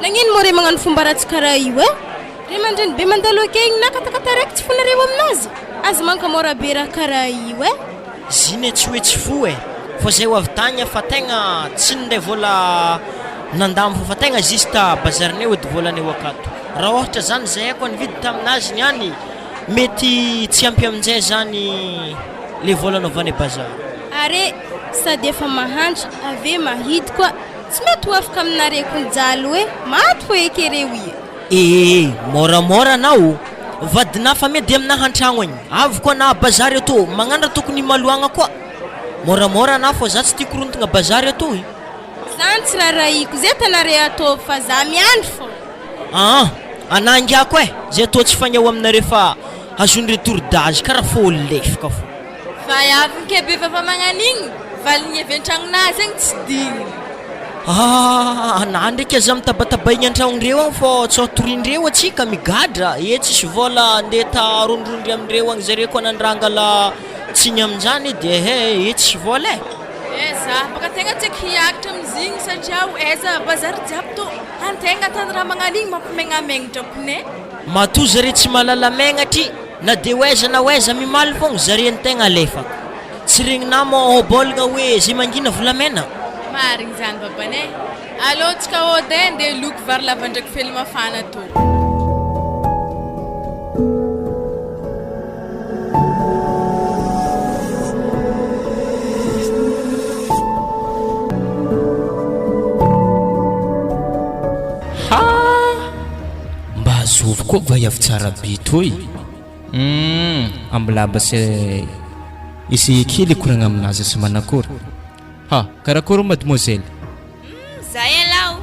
nagnino mo re magnano fomba ratsy karaha io re mandreny be mandalo ake igny na katakata raiky tsy fonareo aminazy azy manka mora be raha karaha io ziny tsy hoe tsy fo fa zay ho avy tagny fa tegna tsy ninday vola nandamo fa tegna juste bazarinay ody volanay akato raha ohatra zany zay ako nividy taminazy niany mety tsy ampy aminjay zany le vola naovanay bazary are sady efa mahantra ave mahidy koa tsy mety ho afaka aminare konjalo maty fo ekereo moramora anao vadina fa medy amina antragno agny avy koa na bazary ato magnano tokony maluagna koa moramora na fo za tsy tiako rontogna bazary ato zany tsy rarahiko zay tanare atô fa za miandry fo anangiako zay atô tsy fagnao aminare fa azon'ny retour d'âge karaha fô lefaka fo fa avy ke be fa magnanigny valigny avy an-tragnonazy agny tsy digny ana ndraiky aza mitabatabaigny an-tragnondreo agny fô tsy atorindreo atsika migadra tsisy vola andeha tarondrondry amindreo agny zare koa nandrangala tsiny aminjany de tsisy vola za baka tegna tsy hiakatra amizigny satria eza bazary jiaby to antegna tany raha magnanigny mampimegnamengnatra kone mato zare tsy malala megnatry na de oeza na oeza mimaly fogna zare ny tegna lefaka tsy regninao mo obolagna hoe zay mangina volamena marigny zany babane alotsika ode ndeha loko vary lava ndraiky fely mafana to koa vaiavy tsara be toy. Ambilaba se isi kely koragna aminazy sy manakory. Ha, karakory mademoiselle? Zay alao.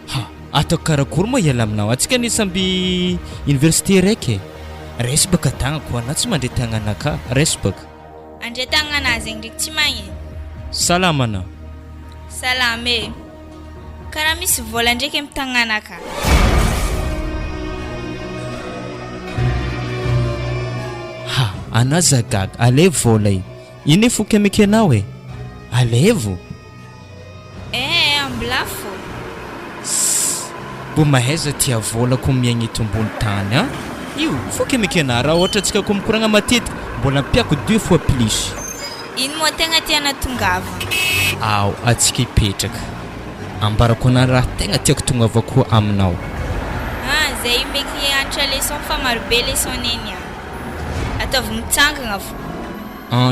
Ha, atao karakory moa iala aminao. Atsika ni samby université raiky. Resy baka tagna koa na tsy mandeha tagnana ka. Resy baka. Andre tagnana zegny ndraiky tsy magnino. Salamana. Salame. Karaha misy vola ndraiky amin'ny tagnana ka. Ha, anaza gaga, alevo vola io. Ine fo kemike anao e? Alevo? Ambilafo. Bo mahaiza tia vola ko miaigny eto ambony tany ha? Io, fo kemike ana raha ohatra antsika ko mikoragna matetika, mbola ampiako 2 fois plus. Ino moa tegna tiana tongava? Aw, atsika ipetraka. Ambarako na raha tegna tiako tongavako aminao. Zay meky antra leçon fa marobe leçon neny ataovy mitsangagna fo.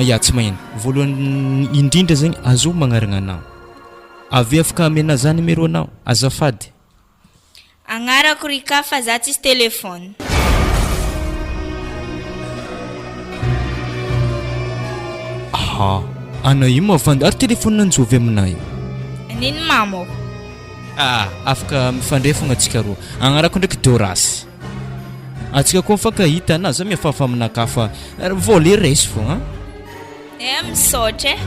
Ya tsy magnino. Voalohany indrindra zegny azo magnaragna anao. Avy afaka amena za numéro anao, azafady. Agnarako Rika fa za tsisy telefôny. Ana io mavandy ary telefôny nanjovy aminay. Nino mamo? Afaka mifandray fogna atsika roa. Agnarako ndraiky Dorasy. Atsika koa mifankahita na za miafafa aminaka fa voler resy fo ha? Misaotra e.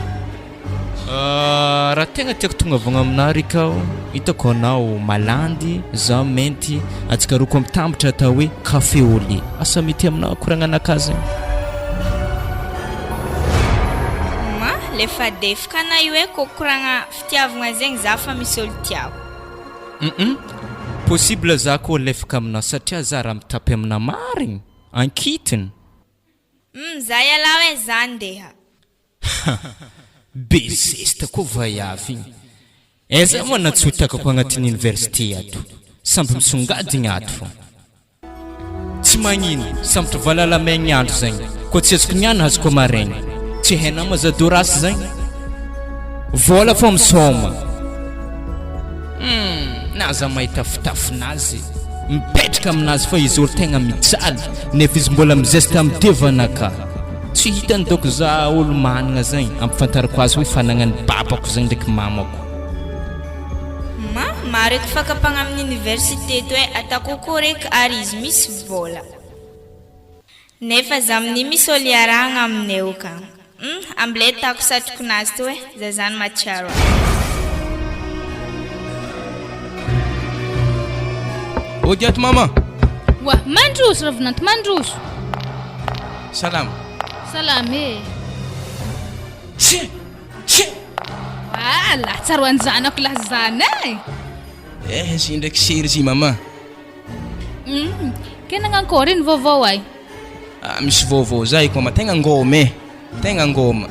Raha tegna tiako tongavagna aminao Rika, hitako anao malandy, za mainty, atsika roa koa mitambatra atao hoe café au lait. Asa mety aminao koragna anaka zegny. Lefa defaka na io e kokoragna fitiavagna zegny za fa misy olo tiako. Possible za koa lefaka aminao satria za raha mitapy amina marigny ankitiny. Za ialao e za andeha. Bezesta koa vaiavy igny. Eza moa natsotaka ko agnatin'ny université ato. Samby misongadigny ato fo. Tsy magnino, sambatra valalamegny andro zegny. Koa tsy azoko niany azoko maraigny. Tsy hainao ma za Dorasy zegny. Vola fo misoma. Naza mahita fitafinazy. Mipetraka aminazy fa izy olo tegna mijaly. Nefa izy mbola mizesta amidevana. Tsy hitany doko za olo managna zegny. Ampifantarako azy hoe fanagnany babako zegny ndraiky mamako. Maro eky fakapagna amin'ny université to e atako koa reky ary izy misy vola. Nefa za amin'ny misy olo iaragna amineo ka. Amble tako satroko nazy to e za zany matsiaro. Odiato mama. Wah, mandroso ravinanto mandroso. Salam. Salame. Che. Wala, tsaro anjanako lazana e. Si ndraiky sery zy mama. Kena ankora iny vaovao ay? Misy vaovao zay koa ma tegna ngoma. Tegna ngoma.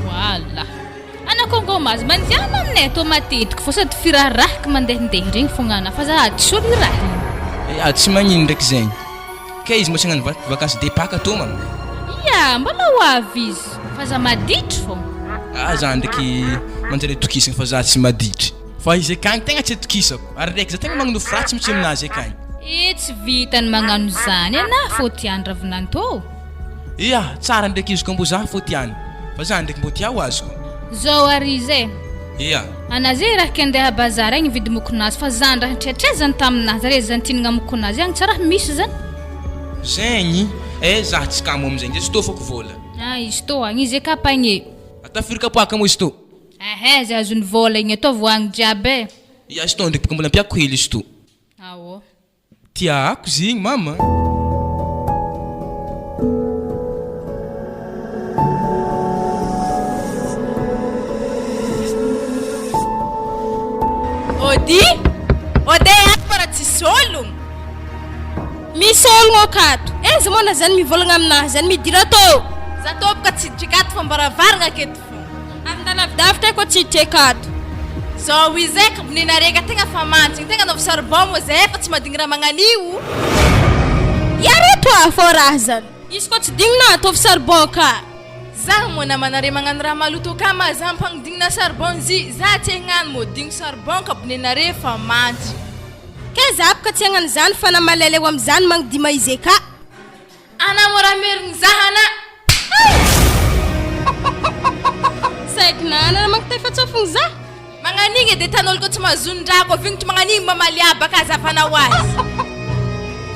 Wala. Anako ngoma azy mandiana aminay to matetiky fo sady firarahaka mandehandeha regny fognana fa za tsori raha. Tsy magnino ndraiky zegny. Ka izy mos hagnano vacances de Pâques to mama. Ya, mbala hoavy izy fa za maditry fo. Za ndraiky manjary tokisana fa za tsy maditry. Fa izy akagny tegna tsy tokisako. Ary raiky za tegna magnano fratsy mitsy aminazy akagny. Tsy vitany magnano zany ana fo tiany ravinanto. Tsara ndraiky izy koa mbo za fo tiany. Fa za ndraiky mbo tia ho azoko. Zao arize. Anazy raha kandeha bazara igny vidy mokonazy fa zany raha tretrezany taminazy re zany tinagna mokonazy agny tsara misy zany. Zegny, za tsy kamo amizegny, izy to fako vola. Izy to agny izy kapagny. Atafirika poaka mo izy to. Zay azony vola igny atao voagny jiaby. Izy to ndraiky mbola ampiako hely izy to. Tiako zegny mama. Ody ato para tsisy ologno. Misy ologno akato. Eza moa na zany mivolagna aminazy zany midira tô. Za tô boka tsy hiditra akato fa mbaravaragna aketo fo. Amin'alavidavitra koa tsy hiditra akato. Zao izy eky bonina reka tegna fa mantsiny tegna nao sarbon mo zay fa tsy madigny raha magnanio. Yareto afo raha zany. Izy koa tsy digna atovy sarbon ka. Za mo na manare magnano raha maloto ka ma za mpagnodigna sarbon zy. Za tsy hagnano mo digno sarbon ka bonina re fa mantsy. Kezapka tsy agnan'izany fa namalele eo amin'izany magnodima izy eka. Ana mora merigny zahana. Saik nana magtafa tsofogny za. Magnanigny edy tanolo ko tsy mahazondrako avignitry magnanigny mamaliabaka azafanao azy.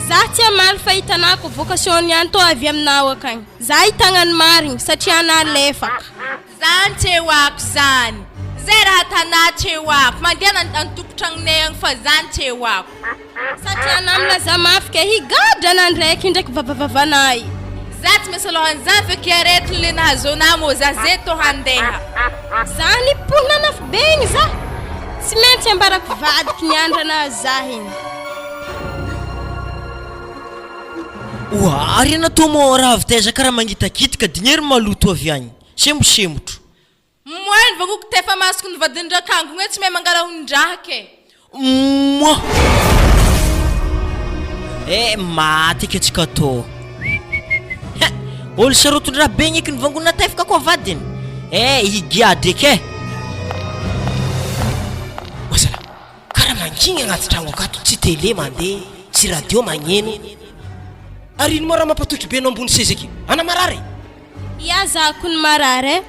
Za tsy amaly fa hitanako vocation ihany to avy aminao akagny. Za hitagnany marigny satria ana lefaka. Zany tsewako zany. Zay raha tanà tsewako. Mandeha antokotragnonay agny fa zany tsewako. Satria namlaza mafy ke higadra nandraiky ndraiky vavavavanay. Za tsy misy alohan'izany feky aretiny le nahazona mo za zay to handeha. Zany pona nafy be igny za. Tsy maintsy ambarako vadiky ny andrana za igny. Oa, ary natao mo raha vitaiza karaha mangitakitika dignery maloto avy agny. Semosembotro. Moeny vagoko tefa masoko ny vadin-drakango hoe tsy mahay mangalahon-draha ke. Moi. Maty ke tsika to. Olo saroton-draha be ngiky ny vangona tefaka koa vadiny. Higiady ke. Wasala, karaha mangigny agnaty tragno akato tsy télé mandeha, tsy radio magneno. Ary ino mora mampatotry be anao ambony seza aky? Ana marary? Iazako ny marary.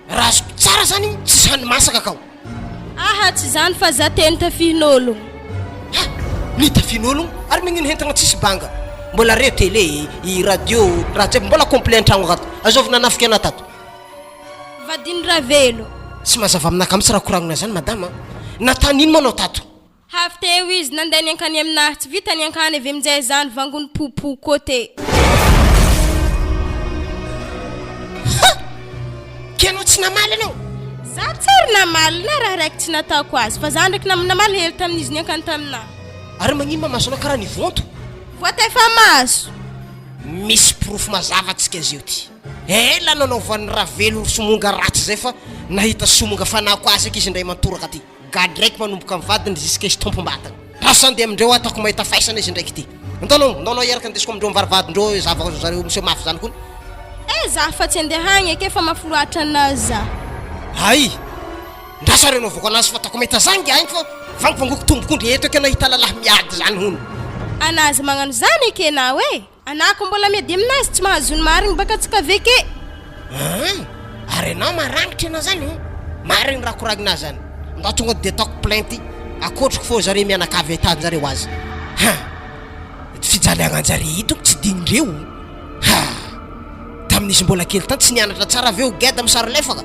Rasoko tsara zany tsy zany masaka akao. Aha tsy zany fa za teny tafihin'ologno. Ny tafihin'ologno? Ary magnino hentagna tsisy banga? Mbola reo télé, i radio, raha jiaby mbola complet an-tragno akato. Azovina nafika ana tato. Vadiny ravelo. Tsy mazava aminaka mitsy raha koragnona zany madama. Natanino manao tato? Hafa teo izy nandeha niankany aminahy tsy vita niankany avy amin'izay zany vangony popo côté. Kenao tsy namaly anao? Za tsary namaly na raha raiky tsy nataoko azy fa za ndraiky namaly hely tamin'izy niankany taminahy. Ary magnino mamasonao karaha ny vonto? Voatefa maso. Misy proof mazava atsika izy io ty. Ela nanaovan'ny ravelo somonga ratsy zay fa nahita somonga fanako azy aky izy indray mantoraka ty. Gady raiky manomboka amin'ny vadiny jusqu'à izy tompo-mbatana. Raha andeha amindreo atako mahita faisana izy ndraiky ty. Antonao iaraka andesiko amindreo mivarivadindreo zava zareo monsieur mafy zany koa. Za fa tsy andeha hagny ake fa mafoloatra anazy za. Hay. Ndrasa reo novoko anazy fa atako mahita zangy agny fa vangovangoko tombokondry eto ake nahita lalahy miady zany hono. Anazy magnano zany ake nao anako mbola miady aminazy tsy mahazony marigny baka tsika veke. Ary anao marangitra anao zany marigny raha koragnina zany. Ndao tonga de ataoko plainte akotroko fô zareo mianakavy etanjareo azy. Fijaliagna anjare hitako tsy dinindreo. Tamin'izy mbola kely tany tsy nianatra tsara aveo geda amin'ny sary lefaka.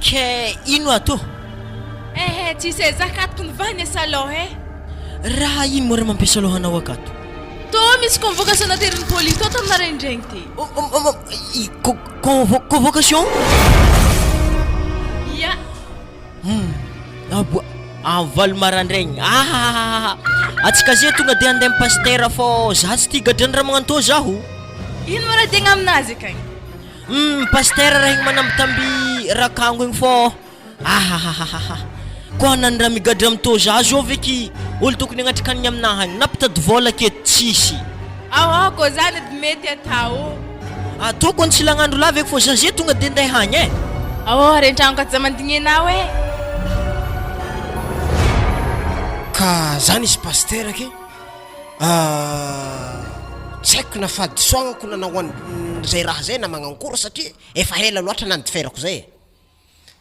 Ke ino ato? Tsy se zakatoko ny vany saloha Raha ino mora mampiasa lohanao akato? To misy convocation nateriny poli to tamina rendraigny ty. Convocation? Ya. Avaly marandraigny. Atsika zay tonga de andeha pasteur fô za tsy tia gadrany raha magnano to zaho. Ino mora tegna aminazy akagny? Pasteur raha igny manambitamby rakango igny fô koa nany raha migadra amito za zao veky olo tokony agnatrikany aminahy agny nampitady vola aketo tsisy. Ko zany edy mety atao. Ataoko ny tsy lagnandro la veky fô za zay tonga de andeha hagny rentragno ka tsy zamandigninao Ka zany izy pasteur ake tsy haiko nafady soagnako nanao zay raha zay na magnankora satria efa hela loatra nandiferako zay.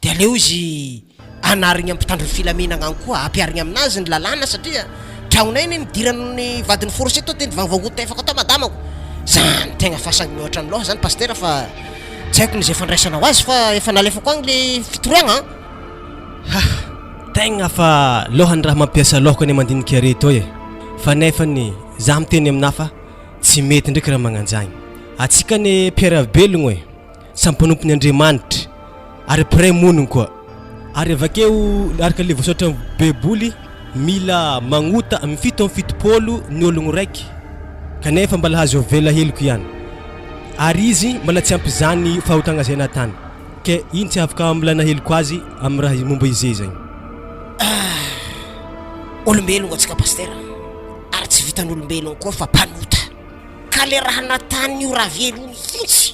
De aleo izy anarigny ampitandro filamina agny koa ampiarigny aminazy ny lalàna satria tragnonay ny nidirany vadiny forcé to de vangovangoto tefaka to madamako. Zany tegna fasagny mihoatra ny loha zany pasteur fa tsy haiko n'izay fandraisanao azy fa efa nalefako agny le fitoriagna. Tegna fa lohany raha mampiasa lohako ny mandinika areto fa nefany za miteny aminahy fa tsy mety ndraiky raha magnanjagny. Atsika ny mpiara-belogno sampanompon'ny Andriamanitra ary pray monigny koa. Ary avakeo araka le voasotra beboly mila magnota amin'ny 7 ny ologno raiky kanefa mbala hazo vela heliko ihany. Ary izy mbala tsy ampy zany fahotagna zay natany ke iny tsy afaka mbola heliko azy amin'ny raha momba izay zany. Olombelogno atsika pasteur ary tsy tsy vitan'olombelona koa fa panota ka le raha natany io raha velo hitsy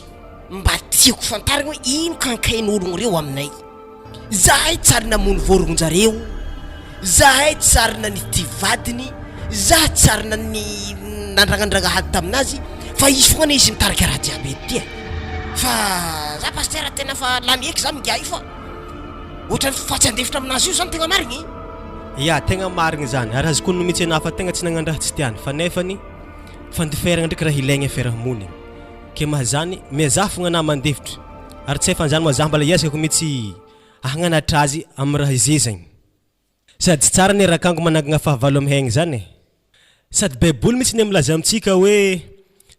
mba tiako fantarina hoe ino kankain'ologno reo aminay zahay tsary namono vorognon-jareo zahay tsarina ny ty vadiny za tsarina ny nandrangandrangahady taminazy fa izy fogna izy mitarika raha jiaby ety fa za pasteur tena fa lany eky za miga io fa ohatrany fa tsy andefitra aminazy io zany tegna marigny ya tegna marigny zany ary azo kono mihitsy anahy fa tegna tsy nagnano raha tsy tiany fa nefany fandiferagna ndraiky raha ilaigna fiarahamonigny ke mahazany miaza fogna anahy mandefitra ary tsy efan'izany moa za mbala iezakako mihitsy ahagnanatra azy amin'ny raha izezagny sady tsy tsara ny rakango manangagna fahavalo amin'ny haigny zany sady baiboly mihitsy ny milaza amintsika hoe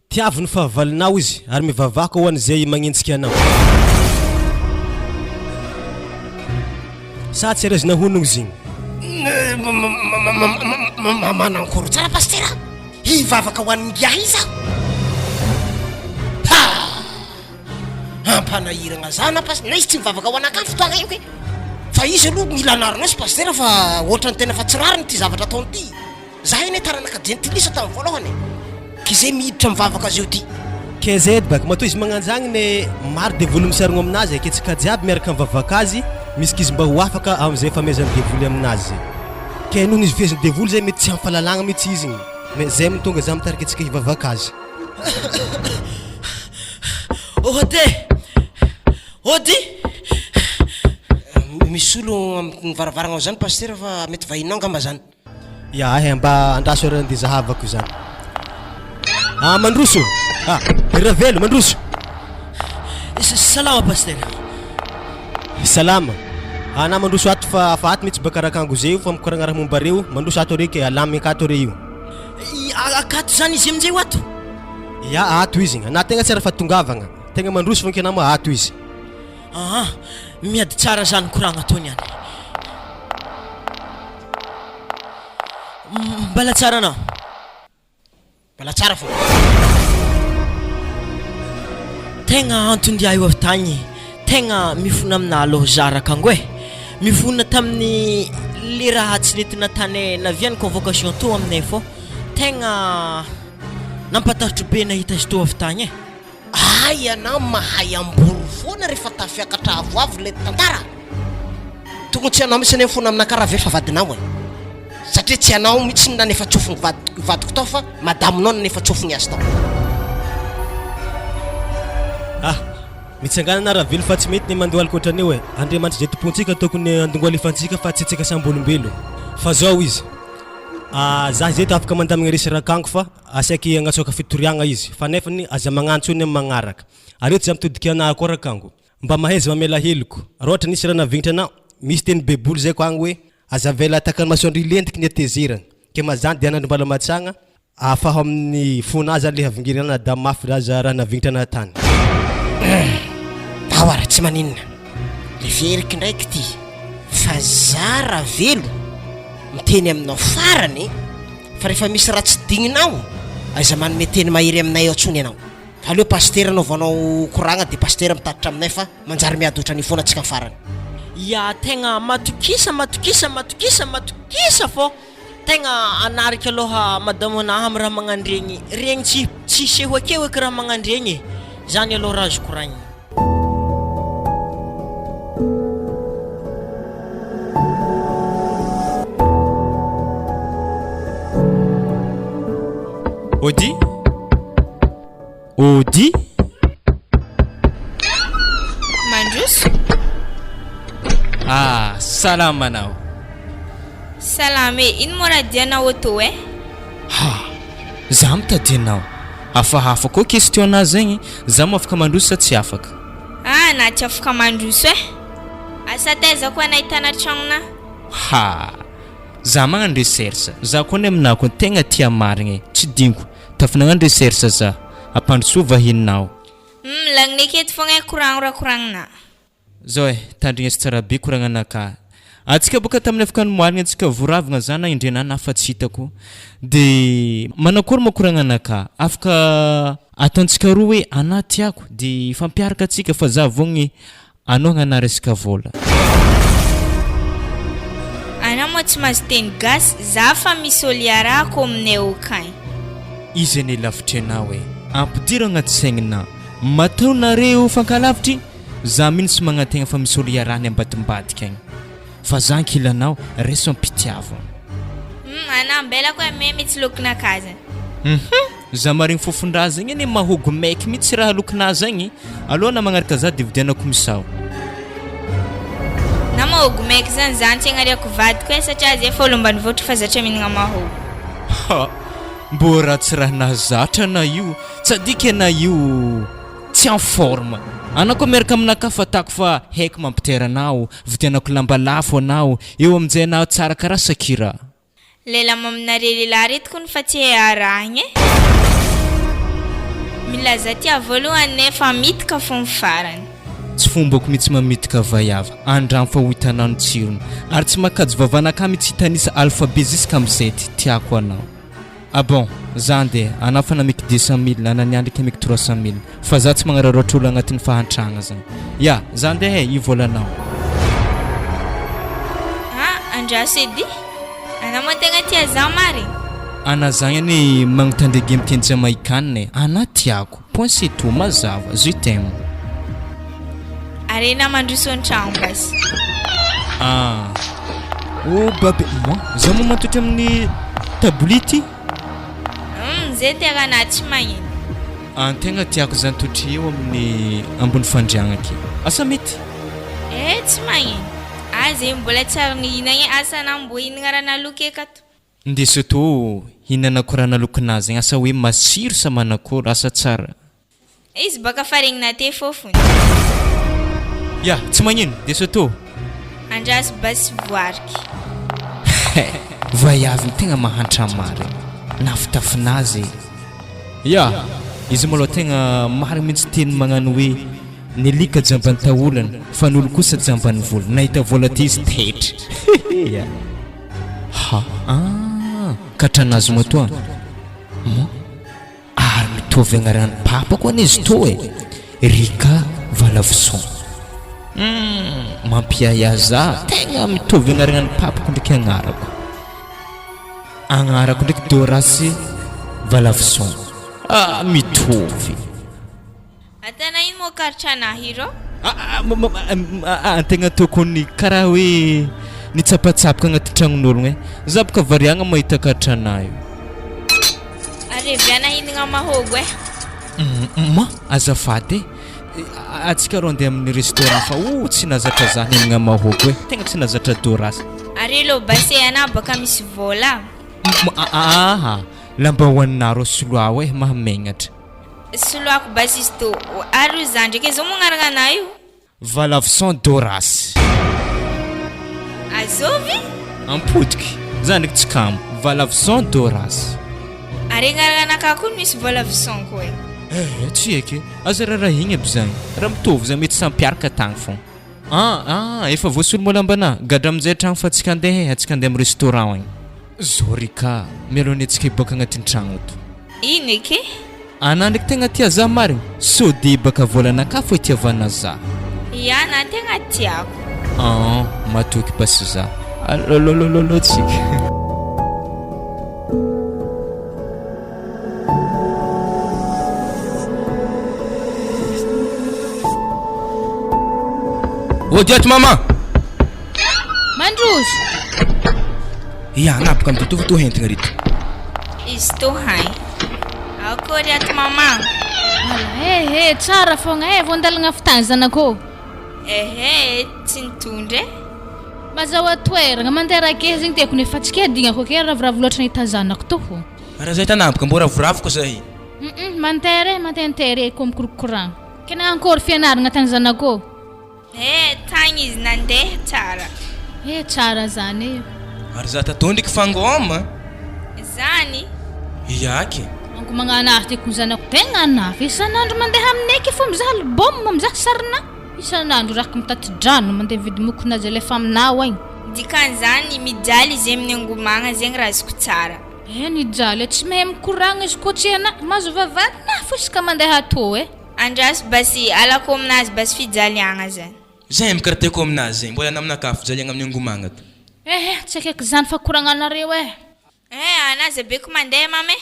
tiavo ny fahavalonao izy ary mivavaka ho an'izay magnentsika anao sa tsy rezy nahonogno zigny manankoro tsara pasteur hivavaka ho an'ny ngiahy iza ampanahiragna zana pasteur na izy tsy mivavaka ho anakany fotoagna io ke fa izy aloha mila anaronao sy pasteur fa ohatrany tena fa tsy rariny ty zavatra ataony ty za eny taranaka gentilisa tamin'ny voalohany ke zay miditra mivavaka azy io ty ke zay baka matoa izy magnanjagny ne maro devoly misarigno aminazy ke tsika jiaby miaraka mivavaka azy misy kizy mba ho afaka amin'izay famezany devoly aminazy ke noho izy feziny devoly zay mety tsy am'fahalalagna mihitsy izy mais zay mitonga za mitarika antsika hivavaka azy ody misy olo amin'ny varavaragna ao zany pasteur fa mety vahinao ngamba zany ya mba andraso arany de zahavako zany mandroso ravelo mandroso salama pasteur salama ana mandroso ato fa ato mihitsy baka rakango zay io fa mikoragna raha momba reo mandroso ato reky alamy akato re io akato zany izy amin'izay ho ato ya ato izy na tegna tsy raha fatongavagna tegna mandroso fa nkena mo ato izy miady tsara zany koragna ataony any mbala tsara anao mbala tsara fo tegna antondia io avy tagny tegna mifona amina aloha zarakango mifona tamin'ny le raha tsy nentina tany naviany convocation to aminay fô tegna nampatarotro be nahita izy to avy tagny ay anao mahay amboro foana rehefa tafiakatra avoavo le tantara tokony tsy anao mihitsy nefona amina karaha fa vadinao satria tsy anao mihitsy nanefa tsofony vadiko tao fa madaminao nanefa tsofony azy tao mitsangana na raha velo fa tsy mety ny mandoaly koatran'io andriamanitra zay tompontsika tokony andongo alefantsika fa tsy tsika sambolombelo fa zao izy za zay afaka mandamigna resy rakango fa asaiky agnatsoaka fitoriagna izy fa nefany aza magnantso iny amin'ny magnaraka ary eo tsy za mitodika anahy koa rakango mba mahaizy mamela heloko raha ohatra nisy raha navignitra anao misy teny beboly zay ko agny hoe aza vela takany masoandro ilentiky ny atezerana ke mazany de anandro mbala matsagna afaho amin'ny fona azy le havingirana da mafy aza raha navignitra anahy tany awara tsy maninona le veriky ndraiky ty fa zara velo miteny aminao farany fa rehefa misy raha tsy digninao aiza manome teny mahery aminay atsony ianao fa aleo pasteur anao vanao koragna de pasteur mitatitra aminay fa manjary miadotra ny foana atsika farany ya tegna matokisa fô tegna anarika aloha madamo anahy amin'ny raha magnandregny regny tsy seho akeo eky raha magnandregny zany aloha raha azo koragny Odi Mandroso salama anao salama ino mora dianao ato za mitady anao hafahafa koa question nazy zegny za afaka mandroso sa tsy afaka na tsy afaka mandroso asa taiza koa nahitana tragnona za magnano recherche za koa ny aminako tegna tia marigny tsy dingo tafa nagnano recherche za ampandroso vahininao lagny aketo fogna koragna zao tandrigna sy tsara be koragnanaka atsika boka tamin'ny afaka nomoarigna atsika voravagna zana indrena nafa tsy hitako de manakory mo koragnanaka afaka ataontsika roa hoe ana tiako de fampiaraka atsika fa za vogny anao gnana resaka vola ana mo tsy mahazo teny gasy za fa misy oliarako aminay okainy. Izy ane lavitra anao e. Ampidiro agnaty saignina. Mataonareo fankalavitry za mintsy magnategna fa misy olo iarahany ambadimbadika agny. Fa za ankilanao reso ampitiavana. Anambela koa me mitsy lokona kaza. Za marigny fofondraha zegny ane mahogo maiky mitsy raha lokinazy agny. Alô na magnaraka za dividianako misao. Na mahogo maiky zany zany tsy agnariako vadiko e satria zay fôlombany voatra fa zatra mihinagna mahogo. Mbô ratsy raha nahazatra na io tsadika na io tsy en forme. Anako miaraka aminaka fatako fa haiko mampiteranao vidianako lamba lafo anao eo aminjay anao tsara karaha sakira. Lalam aminareo lehilahy reto kony fa tsy arahigny e. Milaza tia voalohany nefa mitika fo farany. Tsy fombako mitsy mamitika vaiava andrano fa ho hitanao ny tsirony ary tsy makajo vavanaka mitsy hitanisa alphabet jusqu'à am'zety tiako anao. Ah bon, za nde anao fa namiky 200 000 ananiandriky amiky 300 000 fa za tsy magnararotra olo agnatin'ny fahantragna zany. Ya, za nde he i volanao. Andraso edy. Ana mo tegna tia za mari. Ana zagny ane magnotandrege miteny jamaïcaine ana tiako. Point c'est tout mazava, je t'aime. Arena mandroso an-tragno basy. Oh babe, moi za mo matotra amin'ny tablety. Zay tegna tsy magnino. Tegna tiako zany totry eo amin'ny ambony fandriagna aky. Asa mety? Tsy magnino. Zay mbola tsara nihinagna asa nambo hinagna raha naloky akato. Ndeso to hinanako raha nalokinazy asa hoe masiro sa manakôry asa tsara. Izy baka faregnina te fofony. Ya, tsy magnino, ndeso to. Andraso basy voariky. Vaiavy tegna mahantra mary. Nafitafinazy. Ya, izy malo tegna mary mitsy teny magnano hoe nelika jamban'ny taolana fa n'olo kosa jamban'ny vola. Nahita vola ty izy tetra. Ya. Katranazy mo to. Ary mitovy agnarany papa koa n'izy to e. Rika Valavison. Mampiayaza tegna mitovy agnarany papa ko ndraiky agnarako. Agnarako ndraiky Dorasy Valavison. Mitovy. Atana ino mo kartrana hiro? Tegna tokony karaha hoe nitsapatsapaka agnaty tragnon'ologno e. Za boka variagna mahita katrana io. Areviana hinagna mahogo e. Ma azafady atsika ro andeha amin'ny restaurant fa tsy nazatra za hinagna mahogo e. Tegna tsy nazatra Dorasy. Are lo basy ana baka misy vola. Lamba hoaninaro soloao e mahamenatra. Soloako basy izy to. Ary za ndraiky zao magnarana io. Valavison Dorasy. Azovy? Ampodiky. Za ndraiky tsy kamo. Valavison Dorasy. Are ngarana kako misy Valavison koa e. Tsy eky. Aza raha igny aby zany. Raha mitovy za mety sampiaraka tagny fô. Efa voasolo mo lambana. Gadra amin'izay tragno fa atsika andeha amin'ny restaurant agny. Zorika, melony atsika ibaka agnatin'ny tragno eto. Ino eky? Ana ndraiky tegna tia za marigny. Sode baka volanaka fa itiavana za. Ya, na tegna tiako. Matoky basy za. Lololololo tsika. Odiato mama. Mandroso. Ya, napaka mitoto to hentigna rito. Izy to hay. Akory ato mama. Tsara fogna voandalagna fitany zanako. Tsy nitondre. Mazaho toeragna mandeha rake zegny tiako nefa tsy kedigna ko ke ravoravo loatra nahita zanako to. Raha zay tanapaka mbo ravoravoko zahay. Mantere ko mikorokoragna. Kena ankôry fianaragna tany zanako. Tagny izy nandeha tsara. Tsara zany. Ary za tatondriky fangoma. Zany? Iaky. Anko magnanafy ko zanako tegna anafy. Isanandro mandeha amineky fô mizaha album mizaha sarina. Isanandro raha mitati-drano mandeha vidy mokonazy alefa aminao agny. Dikan'izany mijaly izy amin'ny angomagna zegny raha azoko tsara. Nijaly tsy mahay mikoragna izy ko tsy ana mazo vavadina fo iska mandeha to e. Andraso basy alako aminazy basy fijaliagna zany. Zay mikarateko aminazy zegny mbola naminakafo jaliagna amin'ny angomagna to. Tsy akaiky zany fa koragnanareo anazy beko mandeha mame.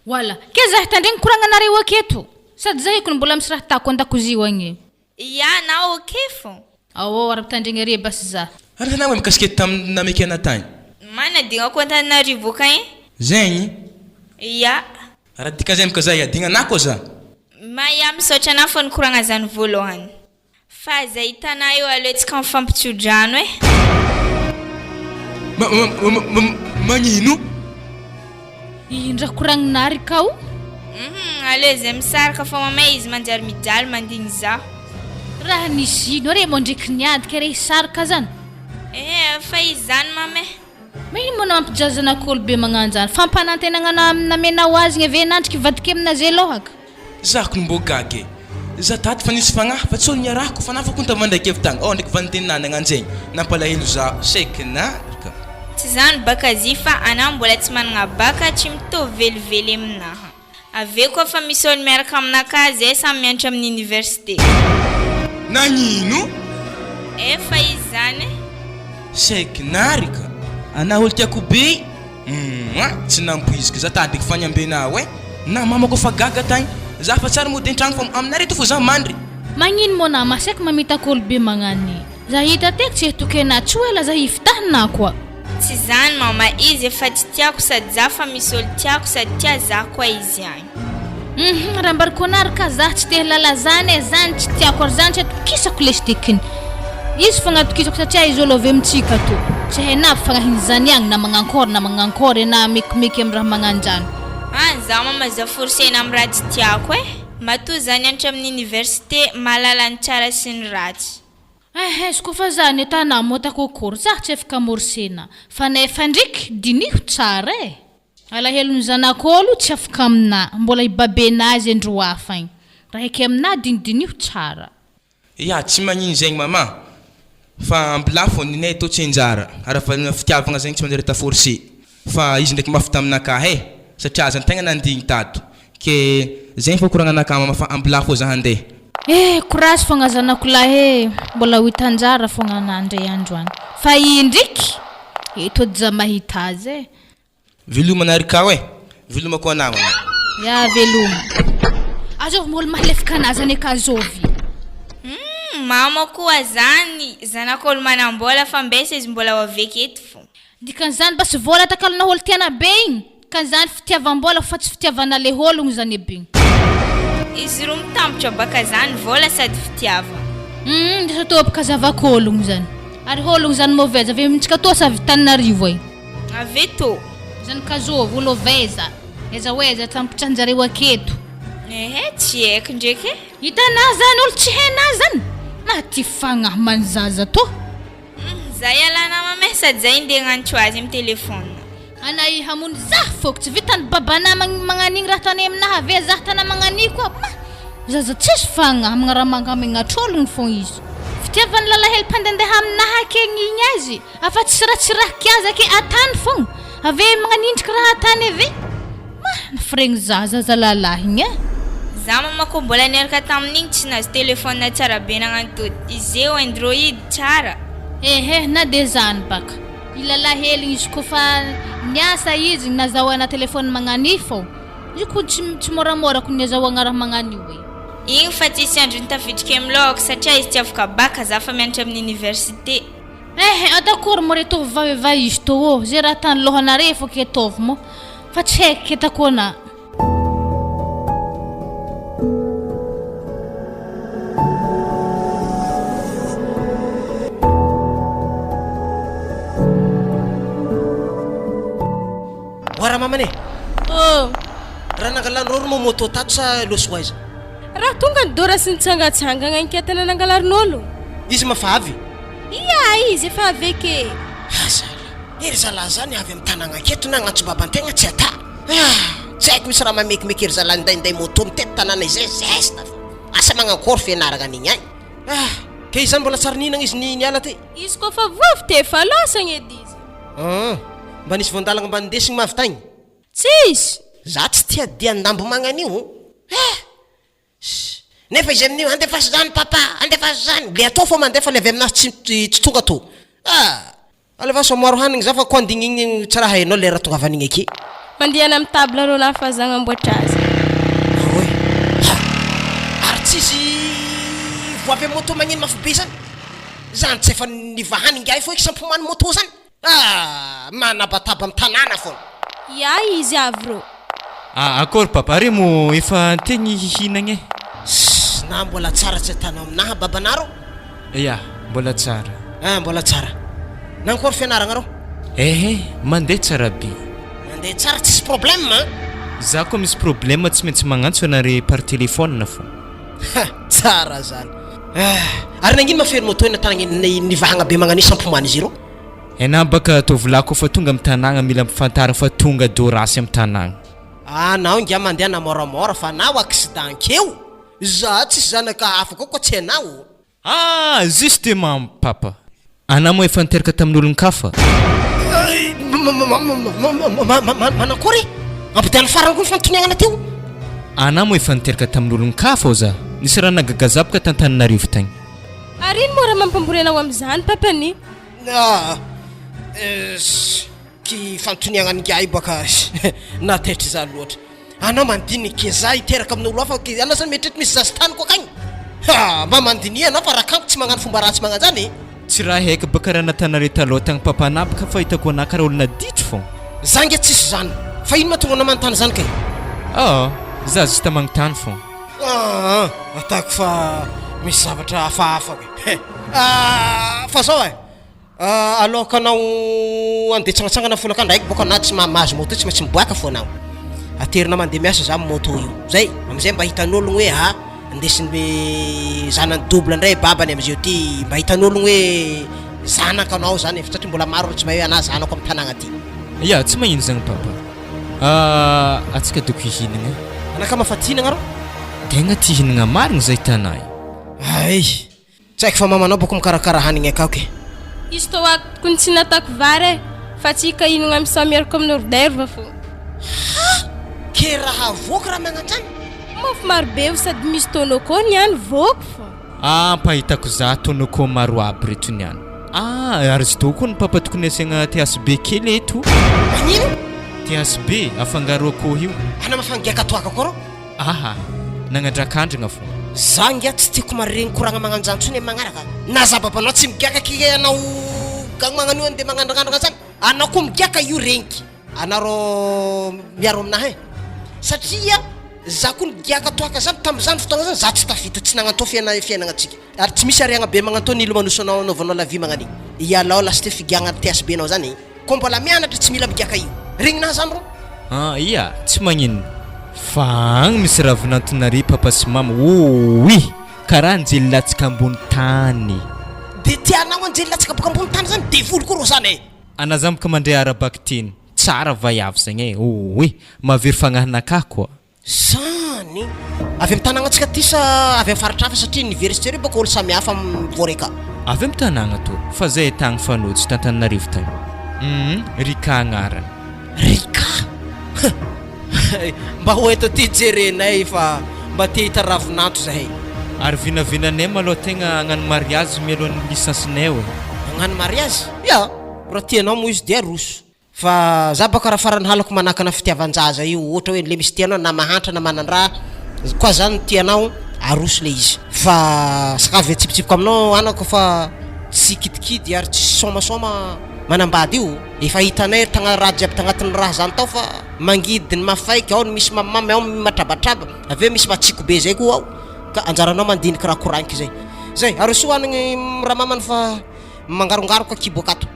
Wala, ke zah tandregny koragnanareo aketo. Sady zah ikony mbola misy raha tako an-dakozio agny. Ya, na okay fô. Ara tandregny are bas zah. Ara na mikasike tamina mekana tany. Mana digna ko Antananarivo kay. Zegny? Ya. Ara dikazay mikazay adigna nako za. Maya misaotra na fô nikoragna zany voalohany. Fa zay hitanay eo aloetsika mifampitsidrano Magnino? Indra koragninary kao? Aleo zay misaraka fa mamay izy manjary mijaly mandigny za. Raha nisy ino are mo ndraiky niady ke re saraka zany? Fa izany mame. Magnino mo na mampijazana kolo be magnanjany? Fampanantenagna namena ho azy ave nandriky vadike amina zay lohaka. Zako mbogake. Za taty fa nisy fagnahy fa tsôl niarahako fa nafako nta mandraiky avy tagny. Ndraiky vanitenana agnanjegny. Nampalahelo za sekinarika. Tsy zany baka zy fa ana mbola tsy managna baka tsy mitovy velively aminaha. Ave koa fa misy olo miaraka aminaka zay samy mianatra amin'ny université. Nagnino? Fa izany sekinarika. Ana olo tiako be. Tsy nampoizika za tadriky fanyambena na mamako fa gaga tagny. Za fa tsara mody an-tragno fa aminare to fo za mandry. Magnino mo na masaky mamitako olo be magnany. Za hita tek tsy etokena tsy ela za hifitahana koa. Tsy zany mama izy efa tsy tiako sady za fa misy olo tiako sady tia za koa izy agny. Raha mbarikoanarika za tsy te lala zany zany tsy tiako ary zany tsy atokisako lesy tekiny. Izy fa natokisako satria izy olo avy amitsika to. Tsy hainavy fagnahiny zany agny na magnankôry na mekimeky amin'ny raha magnanjany. Za mama za forsena amin'ny raha tsy tiako matoa zany anatra amin'ny université malala ny tsara sy ny ratsy. Izy fa zany etana mo takokory za tsy afaka morsena fa nefa ndriky diniho tsara alahelo ny zanak'olo tsy afaka amina mbola ibabena azy andro hafa igny raha eky amina diniho tsara. Ya tsy magnino zegny mama fa ambilafo ninay to tsy anjara arafa fitiavagna zegny tsy manjary ta forcé fa izy ndraiky mafy taminaka satria zany tegna nandigny tato ke zegny fa koragnanaka mama fa ambilafo za handeha. Courage fogna zanako lahy mbola ho hitanjara fogna nandray andro any fa indriky eto za mahita azy veloma narika veloma koa na mama. Ya veloma azovy molo mahalefaka anazany ka azovy. Mama koa zany zanak'olo manambola fa mbesa izy mbola aveke eto fo. Dikan'izany bas vola takalona olo tiana be igny kan'izany fitiavam-bola fa tsy fitiavana le ologno zany be igny. Izy roa mitambotra baka zany vola sady fitiava. Ndesa to baka zavak'ologno zany ary ologno zany mauvaise ave mintsika to sa Tananarivo ay. Ave to zany kazovy olo veza eza tampotra anjareo aketo. Tsy haiko ndraiky hitanà zany olo tsy hainà zany maty fagnahy manzaza to. Za ialana mame sady za indeha agnantso azy amin'ny telefôna. Ana hamony zah fôko tsy vitany babana magnan'igny raha tany aminaha ave zah tana magnani koa zaza tsisy fagnahy magna raha mangamegnatr-ologno fô izy fitiavany lalahely mpandendeha aminaha akegny igny azy afa tsy ratsirahaky azy ake atany fogna ave magnanindriky raha atany ave nafiregny zaza lalahy igny za mama ko mbola niaraka tamin'igny tsy nazy telefôna tsara be nagnantody izy eo Android tsara. Na de zany baka ilalahely izy kofa niasa izy nazahoana telefôny magnani fô izy ko tsy moramora ko nazahoana raha magnani igny fa tsisy andro nitafidriky amilôko satria izy tsy afaka baka za fa mianatra amin'ny université. D'accord mo re tovy vaveva izy to zay raha tany lohanare fô ke tovy mo fa tsy haiko ke takona. Wara mamane. Raha nangalan'olo mo moto tato sa loso waiza. Raha tonga ndora sy nitsangatsangana anketana nangalarn'olo. Izy mafavy. Iya izy efa aveke. Ery zala zany avy amin'ny tanagna aketo na agnatso babantegna tsy ata. Tsy haiko misy raha mamekimeky ery zala nday moto mitety tanàna izay zesta fa asa magnankôry fianaragna an'igny agny. Ke izany mbola tsara ninagna izy niala ty. Izy koa fa vovy te fa losagna edy izy. Mba nisy voandalagna mba nindesigny mavy tagny. Tsisy. Za tsy tia dia andambo magnan'io. Nefa izy amin'io andefasa zany papa andefasa zany le atao fô mandefa le avy aminazy tsy tonga to. Aleva somaro hanigny za fa kondigny tsara hainao lera tonga vanigny aky. Mandiana amin'ny table rô na fazagna amboatra azy. Oy. Artsisy voavy moto magnino mafibe zany. Zany tsy efa nivahany ngai fo isampo-many moto zany. Manabataba amin'ny tanàna fô. Ya izy avy rô. Akory papa, are mo efa tegny hihinagna Na mbola tsara tsy tanao aminaha babanaro? Ya, mbola tsara. Mbola tsara. Nankory fianaragna rô? Mandeha tsara be. Mandeha tsara tsisy problème hein? Za koa misy problème tsy maintsy magnantso anare par téléphone fô. Tsara zany. Ary nangino mafery moto ina tanagny nivahagna be magnano isampomany izy rô? Na baka tovolahy fa tonga amin'ny tanàgna mila mifantara fa tonga dorasy amin'ny tanàgna. Nao ngia mandeha na moramora fa nao accident keo. Za tsisy zanaka hafa koa tsy anao. Justement papa. Ana mo efa niteraka tamin'olon kafa. Manakory? Ampitiany farany koa fantoniagna teo. Ana mo efa niteraka tamin'olon kafa o za. Nisy raha nagagazabaka tantaninarivo tagny. Arino mora mampamborenao amin'izany papany? Ki fantoniagna ngai baka natetry za loatra. Anao mandiniky za iteraka amin'olo hafa anao zany mety misy zastany koa kagny. Mba mandini anao fa rakanko tsy magnano fomba ratsy magnano zany. Tsy raha haika baka raha natanare taloha tagny papanabaka fa hitako anah karaha olona ditro fô. Za nge tsisy zany. Fa ino mahatonga anao manontany zany kay? Za zista magnontany fô. Atako fa misy zavatra hafahafa kay. Fa zao aloka anao andeha tsangatsangana folaka ndraiky boka na tsy mahazo moto tsy maintsy miboaka fô anao. Aterina mandeha miasa za moto io. Zay amizay mba hitan'ologno hoe ndesiny zanany double ndray babany amizio ty mba hitan'ologno hoe zanaka anao zany efa satria mbola maro tsy mahay hoe anah zanako amin'ny tanàgna ty. Ya, tsy magnino zagny papa. Atsika doko hihinagna. Anaka mafatinagna rô? Tegna tia hihinagna marigny zay tanay. Tsy haiko fa mamanao boko mikarakara hanigny akao ke. Izy tô ako tsy natako vary fa tsika hinagna misameriko amin'ny hors-d'œuvre fô. Ke raha voky raha magnanjany? Mofo marobe sady misy tonoko niany voky fô. Pahitako za tonoko maro aby reto niany. Ary izy toko ny papa tokony asiagna TSB kely eto. Magnino? TSB afangaro akoho io. Ana mafangiaka toaka koa rô? Nagnandrakandrigna fô. Za ngia tsy tiako maregny koragna magnanjany tsony magnaraka. Na za babanao tsy migiaka kige anao gagny magnano ande magnandragnadragna zany. Anao koa migiaka io regniky. Anaro miaro aminahy satria za koa nigiaka toaka zany tam'izany fotoagna zany za tsy tafita tsy nagnantao fiainagnatsika ary tsy misy ariagna be magnantao nilo manosanao anaovanao la vie magnan'igny ialao lasite figiagna TSB nao zany koa mbola mianatra tsy mila migiaka io regninahy zany rô. Iya, tsy magnino fa agny misy raha vinantonare papa sy mama. Oui, karaha anjely latsaka ambony tany. De tianao anjely latsaka boka ambony tany zany devoly koa rô zany Ana zany boka mandray arabaky teny tsara vaiavy zagny oui, mavery fagnahinaka koa. Zany avy amin'ny tanàgnatsika ty sa avy amin'ny faritra hafa satria université reo baka olo samy hafa mivoareka. Avy amin'ny tanàgna to fa zay tagny fanotsy tantaninarivo tagny. Rika agnarany. Rika? Mba hoeto ty jerenay fa mba te hita ravinanto zahay. Ary vinavinanay maloha tegna hagnano mariage mialohan'ny lisansinay hoe. Hagnano mariage? Ya, raha tianao moa izy dia roso. Fa za baka raha farany halako manakana fitiavan-jaza io ohatra hoe le misy tianao na mahantra na manan-draha koa zany tianao aroso le izy. Fa sakavy tsipitsipika aminao anako fa tsy kidikidy ary tsy somasoma manambady io efa hitanay tagna raha jiaby tagnatin'ny raha zany tao fa mangidy ny mafaiky ao ny misy mamamamy ao matrabatraba aveo misy matsiko be zay koa ao ka anjaranao mandiniky raha koranky zay aroso hanigny raha mamany fa mangarongaroka kiboakato.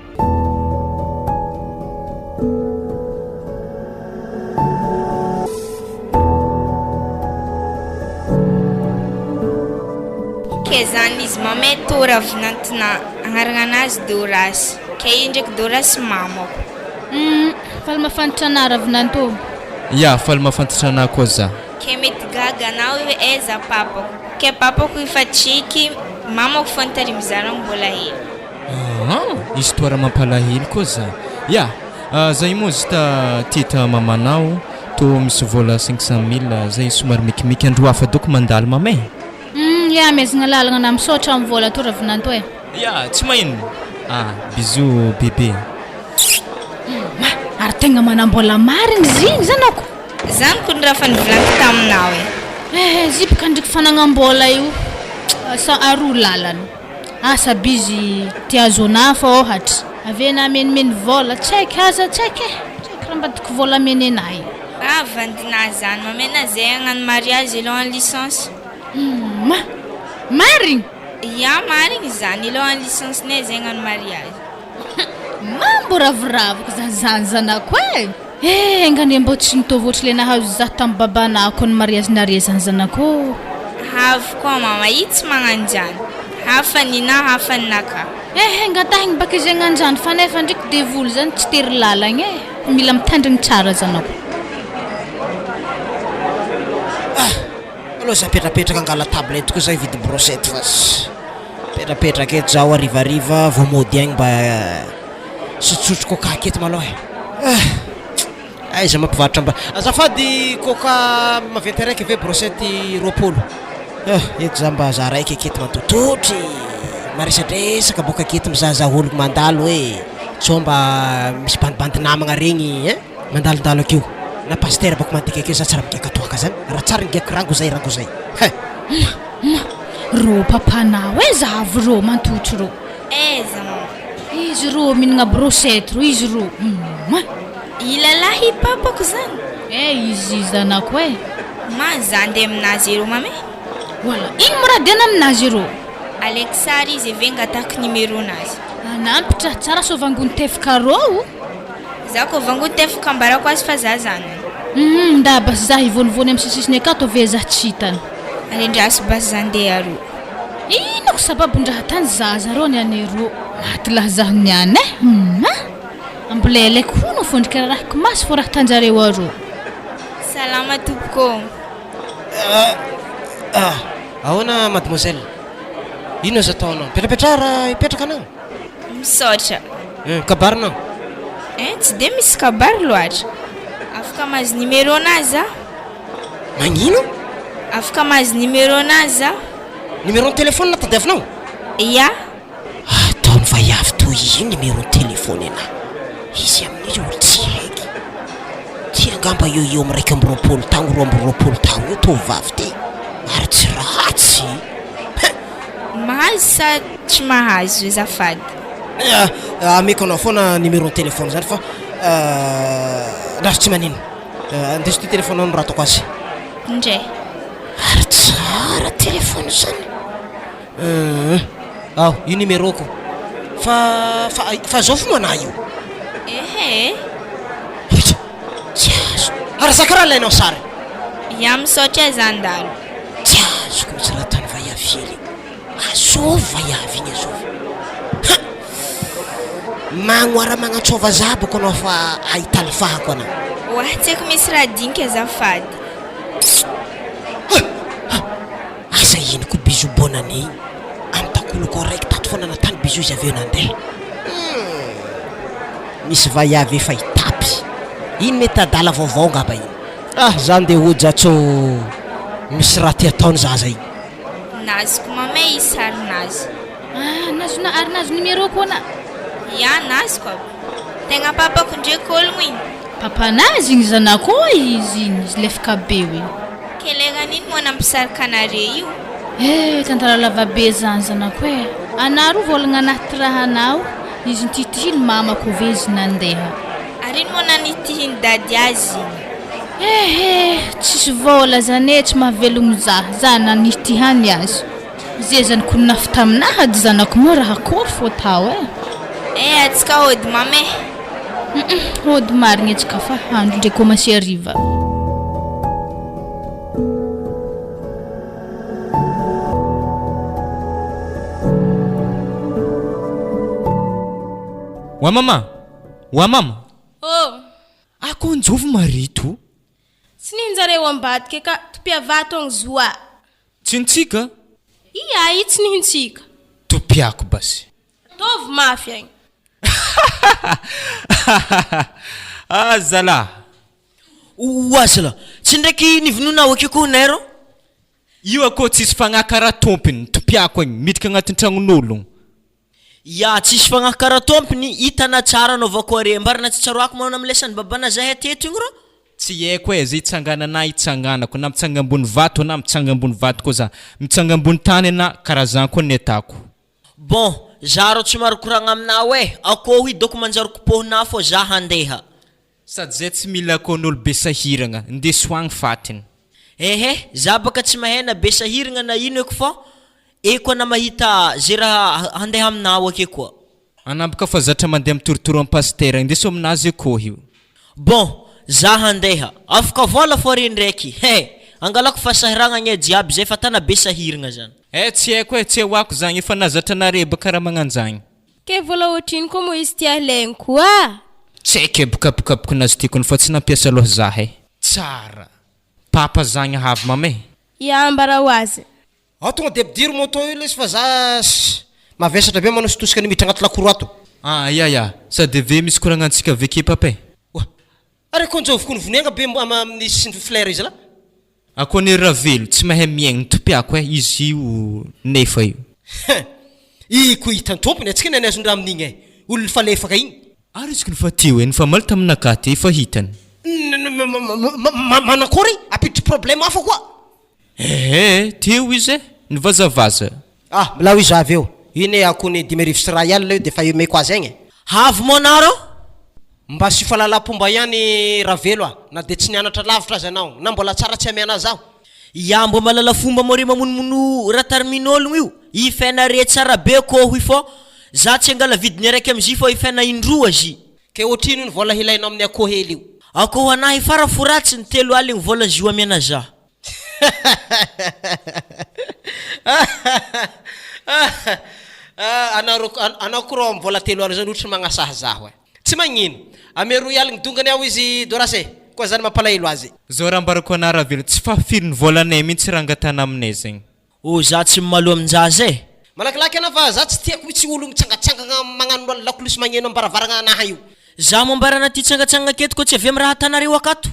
Ke zany izy mamay tora vinantina agnarana anazy Dorasy. Ke io ndraiky Dorasy mamako. Faly mafantatra anah ravinanto. Ya, faly mafantatra anah koa za. Ke mety gaga anao hoe eza papako. Ke papako efa tsiky, mamako fantary mizarana mbola hely. Histoire mampalahelo koa za. Ya, zay moa zita tita mamanao to misy vola 500,000 zay somary mikimiky andro hafa doko mandalo mamay. Ya, mezigna lalagna na misaotra amin'ny vola to ravinanto e. Ya, tsy magnino. Bisous bébé. Ary tegna manambola marigny zigny zanako. Zany ko ny raha fa nivolaniko taminao Zipika ndriky fanagnambola io. Asa aroa lalany. Asa bizy tiazona fa ohatra. Avena menimeny vola tsaiky aza tsaiky. Raha mbadiko vola menenay. Vandina zany mamena zay hagnano mariage ilohan'ny licence. Marigny? Ya marigny zany ilohan'ny licence-nay zay hagnano mariage. Mambo raviraviko zany zanako engany mbo tsy nitovy ohatry le nahazo za tamin'ny babanako ny mariage nare zany zanako. Havy koa mama io tsy magnanjany. Hafa nina hafa ninaka. Ngatahigny baka izy agnanjany fa nefa ndriky devoly zany tsy tery lalagny mila mitandrigny tsara zanako. Aloha za petrapetraka angala tablette koa zay vidy brochette fa petrapetraka eto zaho arivariva vao mody agny mba sotsotro coca aketo maloha aiza mampivarotra mba azafady coca maventy raiky ve brochette roapolo eto za mba za raiky aketo mantototry maresadresaka boka aketo mizahazaha olo mandalo hoe so mba misy bandibandy namagna regny mandalondalo akeo na pasteur bako mantika akeo za tsara migaka toaka zany raha tsara migaka rango zay ro papanao zavy ro mantotry ro Eza mama. Izy ro minagna brochette ro izy ro Ilalahy papako zany. Izy zanako Ma zande aminazy ro mame. Wala ino mora dena aminazy ro Alexari izy venga tak numéro nazy. Anampitra tsara so vangony tefika ro Za ko vangony tefika mbarako azy fa za zany. Nda bas za ivonivony amin'ny sisisiny akato ve za tsy hitany. Alendraso bas zande aro. Ino ko sababu ndraha tany zaza ro ni anero maty lazaho niany ambulele kuno fondrika raha komasy fo raha tanjareo aro. Salama tompoko. Ahoana mademoiselle? Ino aza ataonao? Petrapetrara ipetraka anao? Misaotra. Kabarinao? Tsy de misy kabary loatra. Afaka mazy numéro nazy. Magnino? Afaka mazy numéro nazy. Numéro téléphone na tadiavinao? Ya. Ataony vaiavy toy izy numéro téléphone ana. Izy amin'io olo tsy haiky. Ty angamba eo amin'ny raika amby roapolo taogno, roa amby roapolo taogno io tovavy ty. Ary tsy ratsy. Mahazo sa tsy mahazo zafady? Ameko anao foana numéro téléphone zany fa lasy tsy manino. Andeso ty téléphone anao no raha ataoko azy. Ndray. Ary tsara téléphone zany. Io numéro-ko. Fa zao fo anah io. Tsy azo. Ary zakara lainao sary. Ya misaotra zandalo. Tsy azoko mitsy raha tany vaiavy. Azovy vaiavy igny azovy. Magnoara magnatsova zabako anao fa ahitalifahako anao. Tsy haiko misy raha dinika azafady. Asa ino ko bisou bonne année. Amtakoloko raiky tato foana natany bisou izy aveo nandeha. Misy vaiavy efa hitapy. Ino mety adala vaovao ngamba iny. Zany de hojatso misy raha ty ataony zaza iny. Naziko mame isary nazy. Nazona ary nazo numéro ko na. Ya naziko. Tegna papako ndreky ologno iny. Papa nazy igny zanako izy lefika be hoe. Kelegany iny moa nampisarika anare io. Tantara lava be zany zanako anaro volagna anaty raha anao izy nititihiny mamako ve izy nandeha. Ary ino moa nanitihiny dady azy iny. Tsisy vola zany tsy mahavelogno za nanitihany azy. Zay zany ko nafita aminahady zanako moa raha akory fo tao atsika hody mame. Hody marigny atsika fa andro ndray komasy ariva. Wa mama. Ako njovy marito. Tsy ninjareo ambadika ka topiavato agny zoa. Tsy ntsika? Ia, tsy nihintsika. Topiako basi. Tovy mafy agny. Zala. Oazala, tsy ndraiky nivononao akeko nero? Io ako tsisy fagnakara tompiny, topiako agny midika agnatin'ny tragnon'ologno. Ya tsisy fagnakara tompony hitana tsara anaovako are mbarina tsy tsaroako manao am'le sany babana zahay teto igny ro tsy haiko hoe zay itsanganana itsanganako na mitsanga ambony vato na mitsanga ambony vato koa za mitsanga ambony tany na karazany koa ny atako bon zaro tsy marokoragna aminao hoe akoho idoko manjaro kopohina fô za handeha sady zay tsy mila akohon'olo be sahiragna ndesoagny fatiny ehe za baka tsy mahena be sahiragna na ino eko fô eko na mahita zay raha handeha aminao ake koa anambaka fa zatra mandeha mitorotoro amin'ny pastera indeso aminazy akoho io bon za handeha afaka vola fô rendraiky angalako fasahiragna gne jiaby zay fa tana be sahiragna zany tsy haiko hoe tsy hoako zagny efa nazatra nare baka raha magnanjagny ke vola ohatriny koa mo izy tia laigny koa tsy haiko bokabokaboko nazy tiakony fa tsy nampiasa loha zahay tsara papa zagny havy mame ambara ho azy tonga de ampidiry moto io lesy fa za mavesatra be manao sitosika ny miditra agnaty lakoro ato ya sady ve misy koragnantsika aveke pape are konjovoko ny voniagna be amin'ny siny fleur izy la akoany ravelo tsy mahay miaigny topiako izy io nefa io iko hitan'ny tompony atsika ny anazondraha amin'igny olona fa lefaka igny ary izy ko nyfa teo ny fa maly taminakaty efa hitany manakory apiditry problème hafa koa teo izy ny vazavaza milao izy avy eo iny akony dimerivo sy raha iany leo de fa meko azy agny havy monaro mba sy falala-pomba ihany ravelo na de tsy nianatra lavitra azy anao na mbola tsara tsy amiana zaho ya mbo malala fomba mori mamonomono raha tarimin'ologno io ifaina re tsara be akoho i fô za tsy angala vidiny araiky am'izy fô ifaina indroa zy ke ohatrino ny vola hilainao amin'ny akoho hely io akoho anahy fara foratsy ny 3 aligny vola zio amiana za anao koa mbola 3 aligny zany ohatry magnasaha zaho tsy magnino ame 2 aligny dongany ao izy dorase koa zany mampalahelo azy zao raha mbarako anara velo tsy fahafiry ny volanay mihitsy raha angatana aminay zegny za tsy malo aminjazy malakilaky ana fa za tsy tiako tsy olo mitsangatsangana magnano lakolosy magneno ambaravaragna anahy io za mombarana ty tsangatsangana keto koa tsy avy amin'ny raha tanareo akato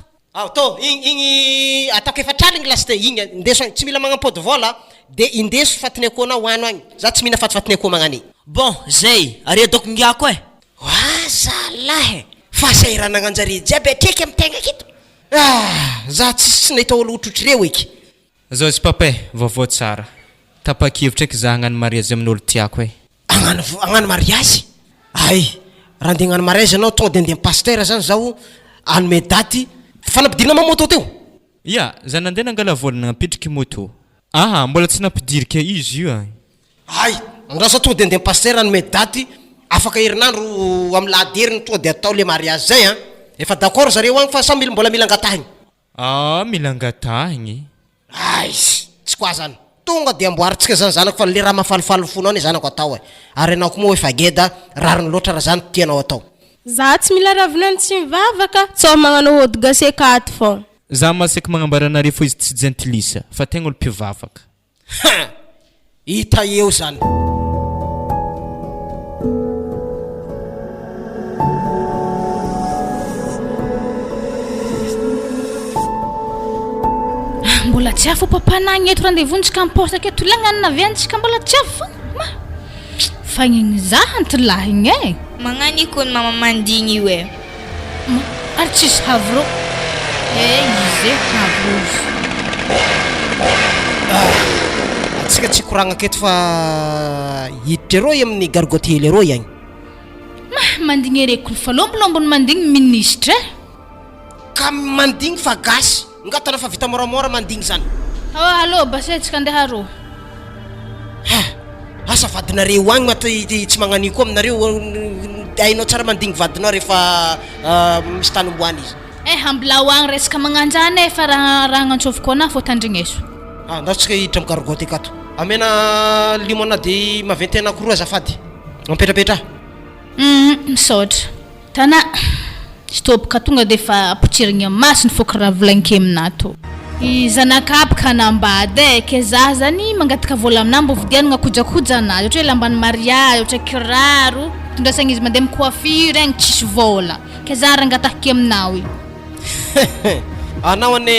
to igny ataoko efatraligny lasite igny indeso tsy mila magnampody vola de indeso fatiny akohona hoano agny za tsy mihina fatifatiny akoho magnany bon zay are adoko ngiako zalahy fahasahiranagna anjare jiaby atraiky amin'ny tegna keto za tsy nahita olo otrotryreo eky zao izy pape vaovao tsara tapa-kevitra eky za hagnano mariazy amin'olo tiako agnano mariazy raha andeha hagnano mariazy anao tonga de andeha pasteur zany zaho anome daty fanampidirina mamoto teo za nandeha nangala volana nampitriky moto mbola tsy nampidirika izy io andrasa tonga de andeha pasteur anome daty afaka herinandro amin'ny lahaderiny tonga de atao le mariazy zay efa d'accord zareo agny fa samy mbola mila angatahiny mila angatahiny tsy koa zany tonga de amboaritsika zany zanako fa le raha mahafalifaly fonao ny zanako atao ary anao koa moa efa geda rariny loatra raha zany tianao atao za tsy mila ravinany tsy mivavaka tsao magnano hody gasy akato fô za masaky magnambaranare fô izy tsy gentilisa fa tegna olo mpivavaka hita eo zany mbola tsy afo papanagny eto randevontsika amposta aketo lagnanina aviantsika mbola tsy afo fagniny za antolahigny magnano ikony mama mandigny io ary tsisy havro izy havrozy atsika tsy koragna aketo fa hiditra ero amin'ny gargotely ero agny mandigny erekolo fa lombolombony mandigny ministre ka mandigny fa gasy ngatana fa vita moramora mandigny zany allo basetsika andeha arô asa vadinareo agny maty tsy magnano koa aminareo ainao tsara mandigny vadinao rehefa misy tany omboany izy hambilao agny resaka magnanjany fa raha agnantsoviko anah fô tandrigneso ndatsika hiditra amin'ny gargoty akato amena limona de maventy anakoroa azafady mampetrapetra misaotra tana stopka tonga de fa apotsirigny masiny fôko raha volagnike aminato zanakapaka anambady ke za zany mangataka vola aminah mbo vidianagna kojakoja anazy ohatra hoe lambany mariage ohatra kiraro tondrasagna izy mandeha mikoafure agny tsisy vola ke za rangatahake aminao anao ane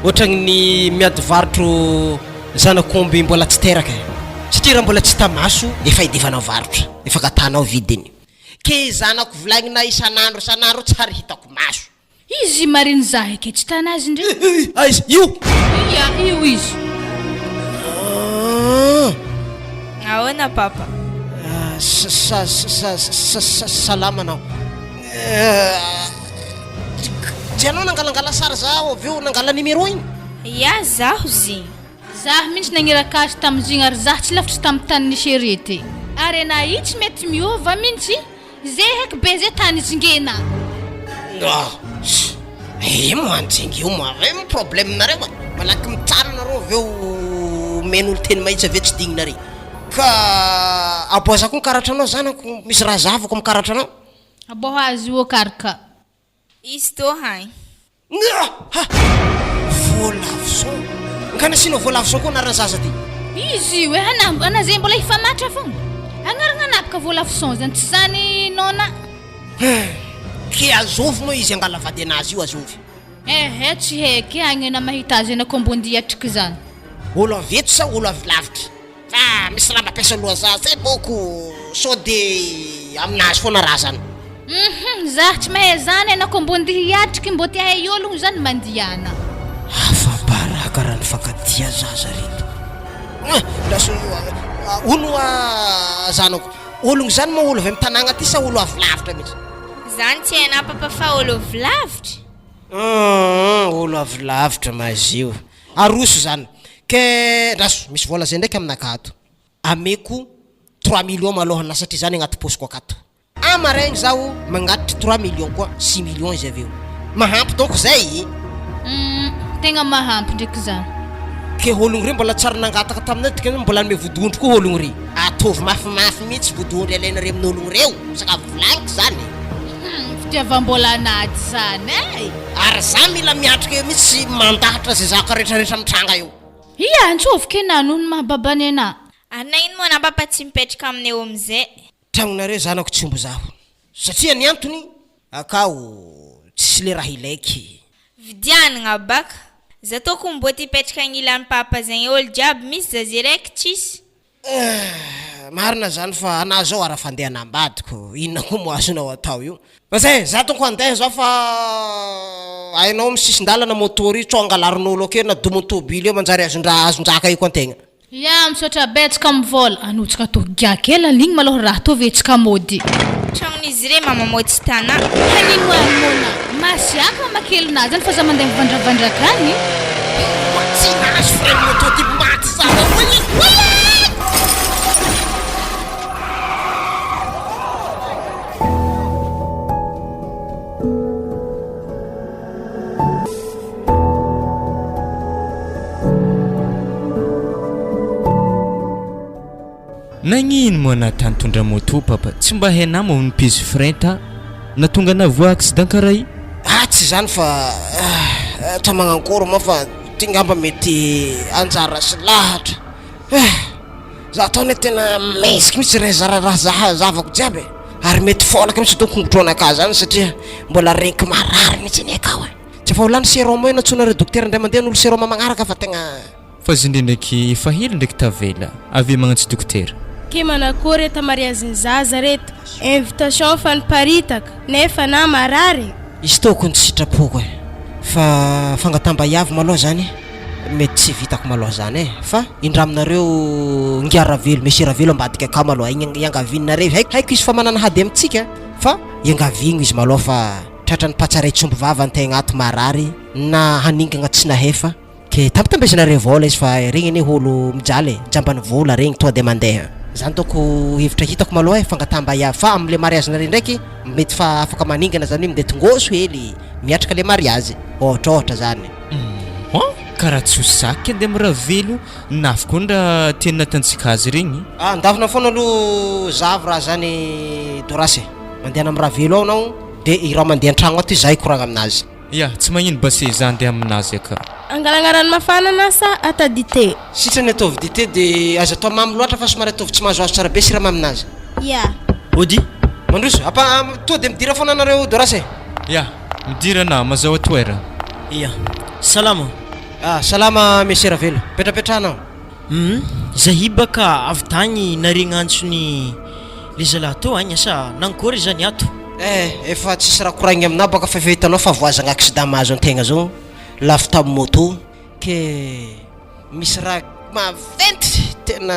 ohatrany ny miady varotro zanakomby mbola tsy teraka satria raha mbola tsy tamaso efa hidivanao varotra efa gatanao vidiny ke zanako volagnina isan'andro tsary hitako maso Izy mariny zahay ke tsy tanazy ndre. Aiza io Io izy. Ahoana papa? Salama anao. Tianao nangalangala sary zaho avy eo nangala numéro igny? Ya zaho zy. Zah mihitsy nagniraka azy tamin'izigny ary zah tsy lavitra tamin'ny tany nisy arety. Ary na itsy mety miova mihitsy zay heky be zay tany izingena. Manjingy io ma problème nareo malaky mitsara nareo avy eo men'olo teny mahitsy avy tsy digninare ka aboazako ny karatranao zanako misy raha zavako amin'ny karatranao Aboho azy io karaka. Izy tô hain. Volavison kana sino volavison koa narana zaza ty Izy io ana zay mbola ifamatra fogna. Agnarana napaka volavison zany tsy zany nona. ke azovy moa izy angala vady anazy io azovy Tsy heky agnena mahita azy ena kombondia atriky zany. olo aveto sa olo avy lavitra fa misy raha mampiasa loha za zay boko so de aminazy foana raha zany Zah tsy mahay zany ena kombondia atriky mbo tia hay ologno zany mandiana. Hafa baraka raha nifakatia zaza reto laso olo zanako ologno zany moa olo avy amin'ny tanàgna ty sa olo avy lavitra mihitsy Zany tsy hainao papa fa olo avy lavitra. olo avy lavitra mazio aroso zany ke raso misy vola zay ndraiky aminakato ameko 3 millions maloha na satria zany agnaty posiko akato amaregny zaho magnatitra 3 millions koa 6 millions izy aveo mahampy donc zay Tegna mahampy ndraiky zany. ke ologno rey mbola tsara nangataka taminay tika mbola me vodondro koa ologno rey atovy mafimafy mihitsy vodondro alaina rey amin'ny ologno reo saka volagniko zany Fitiavam-bola anaty zany ary za mila miatrika eo mihitsy mandahatra zay zaka rehetrarehetra mitranga eo antsovy ke nano ny mahababany ana. Ana ino moa na papa tsy mipetraka aminay eo amizay. tragnonareo zanako tsy ombo zaho satria ny antony akao tsisy le raha ilaiky Vidianana baka. Za toko mbo ty petraka agnilan'ny papa zegny olo jiaby misy za zay raiky tsisy. marina zany fa ana zao ara fandeha nambadiko inona koa mo azonao atao io fa zay za toko andeha zao fa ainao misisindalana motory io tso angalarin'olo ake na domotobily eo manjary azondraka io koa antegna Misotra betsaka mivola anotsika to giakela ligny maloha raha to vetsika mody. Tragnon'izy re mama tsy tana. Hanino mona masiaka makelina zany fa za mandeha mivandravandrak agny. Tsy nahazo frame moto ty maty zany Nagnino moa na tantondra moto papa tsy mba hainao mo nipizy frenta na tonga na voa accident karaha io tsy zany fa ta magnankoro ma fa tingamba mety anjara sy lahatra za ataony tena mesiky mihitsy raha zavako jiaby ary mety folaka mihitsy tokongotrona zany satria mbola renky marary mihitsy ny akao tsy fa olany sérum io natsonareo docteur ndray mandeha n'olo sérum magnaraka fa tegna fa zindry ndraiky efa hely ndraiky tavela avy magnantsy dokotera ke manakory eta mariaziny zaza reto invitation fa niparitaka nefa na marary izy tokony sitrapoko fa fangatamba-yavy maloha zany mety tsy vitako maloha zany fa indra aminareo ngiaravelo mesiravelo ambadika ka maloha iangavininareo haiko izy fa manana hady amitsika fa iangavigno izy maloha fa tratra ny patsaray tsombo vava antegna ato marary na haningana tsy nahefa ke tampitambesinareo vola izy fa regny ane olo mijaly jambany vola regny toa de mandeha zany toko hevitra hitako maloha fangatamba-yavy fa am'le mariazinareo ndraiky mety fa afaka maningana zany hoe mindeha tongoso hely miatrika le mariazy ohatra zany karaha tsy hosaky andeha miraha velo nafokondra teny natantsika azy regny andavina foana aloha zavy raha zany dorasy mandehana am'raha velo ao anao de iraha mandeha an-tragno ato izy zahay koragna aminazy ya tsy magnino base za andeha aminazy aka angalana mafana na sa ata dité sitrany ataovy dité de aza atao mamy loatra fa somary ataovy tsy mahazo azo tsara be siramamy aminazy ya ody mandroso apa to de midira foana anareo dorasy ya midirana mazao atoera iya salama salama monsieur Ravelo petrapetrahanao Zahibaka avy tagny naregnantsony le zalahy tô agny asa nankory zany ato. Efa tsisy raha koragny amina baka fa hitanao fa voazagna accident mahazo antegna zao lafo tamin'ny moto ke misy raha maventy tena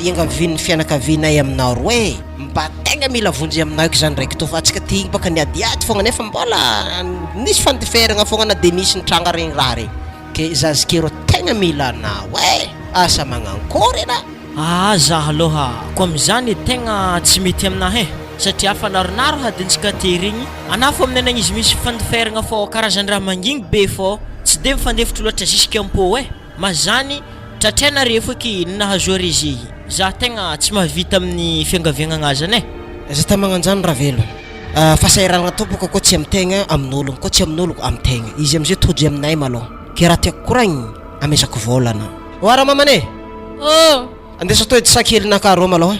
iangavin'ny fianakavinay aminao roe mba tegna mila vonjy aminao zany raiky tô fa atsika tigny baka niadiady fogna nefa mbola nisy fandiferagna fogna na de nisy nitranga regny raha regny ke zazikero tegna mila anao asa magnankôry na zah aloha ko am'izany tegna tsy mety aminahy satria fa naronaro hadintsika te regny ana fo aminay nagny izy misy fandiferagna fô karazany raha mangigny be fô tsy de mifandefitry loatra jusqu'ampô mazany tratrainare foky nahazo rezy za tegna tsy mahavita amin'ny fiangaviagnana zany za ta magnanjany raha velo fahasairana tompoko ko tsy amtegna amin'ologno ko tsy amin'olo amtegna izy am'zay tody aminay malôha ke raha tiako koragny amezako volana oara mamane andesa to edy sakelynaka rô malôha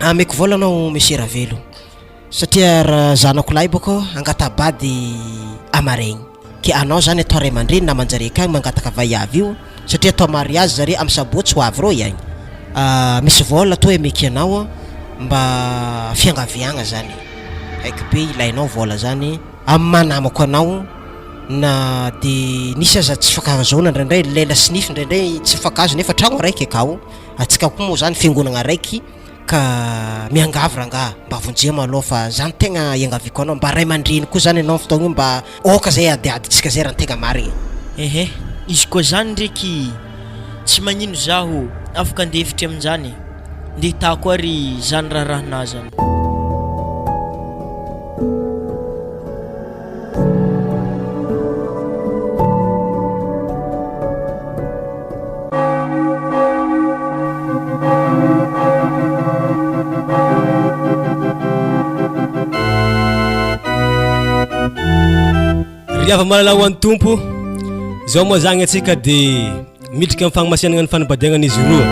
ameko volana ao monsieur Ravelo satria raha zanako lahy boko angatabady amaregny ke anao zany atao ray aman-dreny na manjare akagny mangataka vaiavy io satria atao mariage zare amin'ny sabotsy ho avy rô igny misy vola to emeky anao mba fiangaviagna zany haiko be ilainao vola zany amin'ny manamako anao na de nisy aza tsy fakazona ndraindray lela snif ndraindray tsy fakazo nefa tragno raiky akao atsika koa moa zany fiangonagna raiky ka miangavy ranga mba vonjema aloha fa zany tegna iangaviko anao mba ray aman-dreny koa zany anao fotoagna mba oka zay adiaditsika zay raha tegna marigny izy koa zany ndraiky tsy magnino zaho afaka andefitry amin'izany nde hitako ary zany raharahanah zany riava malala ho an'ny tompo zao moa zagny atsika de midriky amin'ny fagnamasianagna ny fanambadiagnana izy roa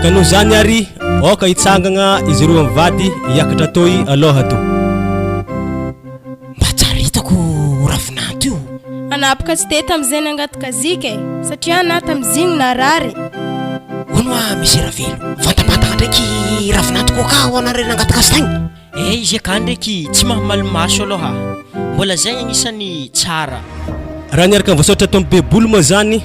ka noho zany ary oka hitsangagna izy roa mivady hiakatra toy aloha to mba tsara hitako ravinato io anapaka tsy te tam'izay nangataka zika satria ana tam'zigny narary onoa monsieur Ravelo vantampatagna ndraiky ravinato koa ka ho anare nangataka azy tagny izy aka ndraiky tsy mahamalimaso aloha mbola zay agnisan'ny tsara raha niaraka voasotra ato amin'ny bebolo moa zany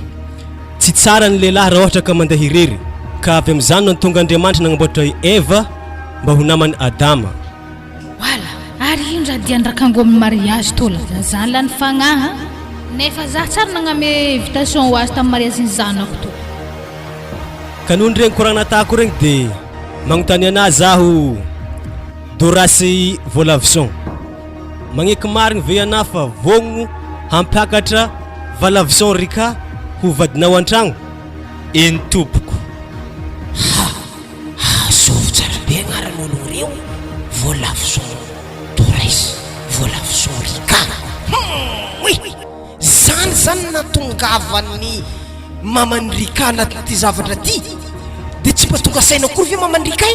tsy tsara ny lehilahy raha ohatra ka mandeha irery ka avy amin'izany no antonga Andriamanitra nagnamboatra Eva mba ho namany Adama wala ary ino raha dia andrakango amin'ny mariage tola zany la ny fagnaha nefa za tsara nagname invitation ho azy tamin'ny mariage ny zanako to ka noho ny regny koragna tahako regny de magnontany anahy zaho dorasy volavison magneky marigny ve ana fa vogno hampiakatra valavison rika ho vadinao an-tragno eny tompoko sovy tsara be agnaran'olo reo volavison dorasy volavison rika zany natongavany mamany rika anaty zavatra ty de tsy mba tonga saina akory ve mamany rika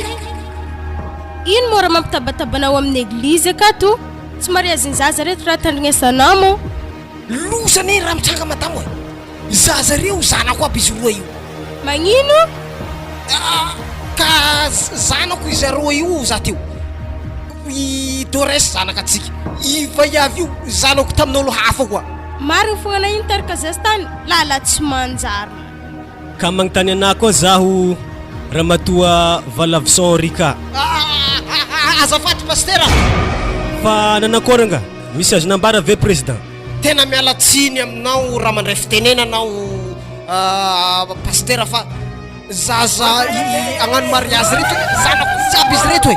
ino mora mampitabatabana amin'ny eglizy akato tsy mariaziny zaza reto raha tandrignesanao mo losany raha mitsanga madamo zaza reo zanako aby izy roa io magnino ka zanako izy roa io za teo i Dores zanaka atsika i vaiavy io zanako tamin'olo hafa koa marigny fogna na ino tarika zastany lala tsy manjary ka magnontany anahy koa zaho raha matoa valavison rika azafady pastera fa nanakôranga misy azo nambara ve président tena miala tsiny aminao raha mandray fitenenanao pastera fa zaza agnano mariage reto zanako jiaby izy reto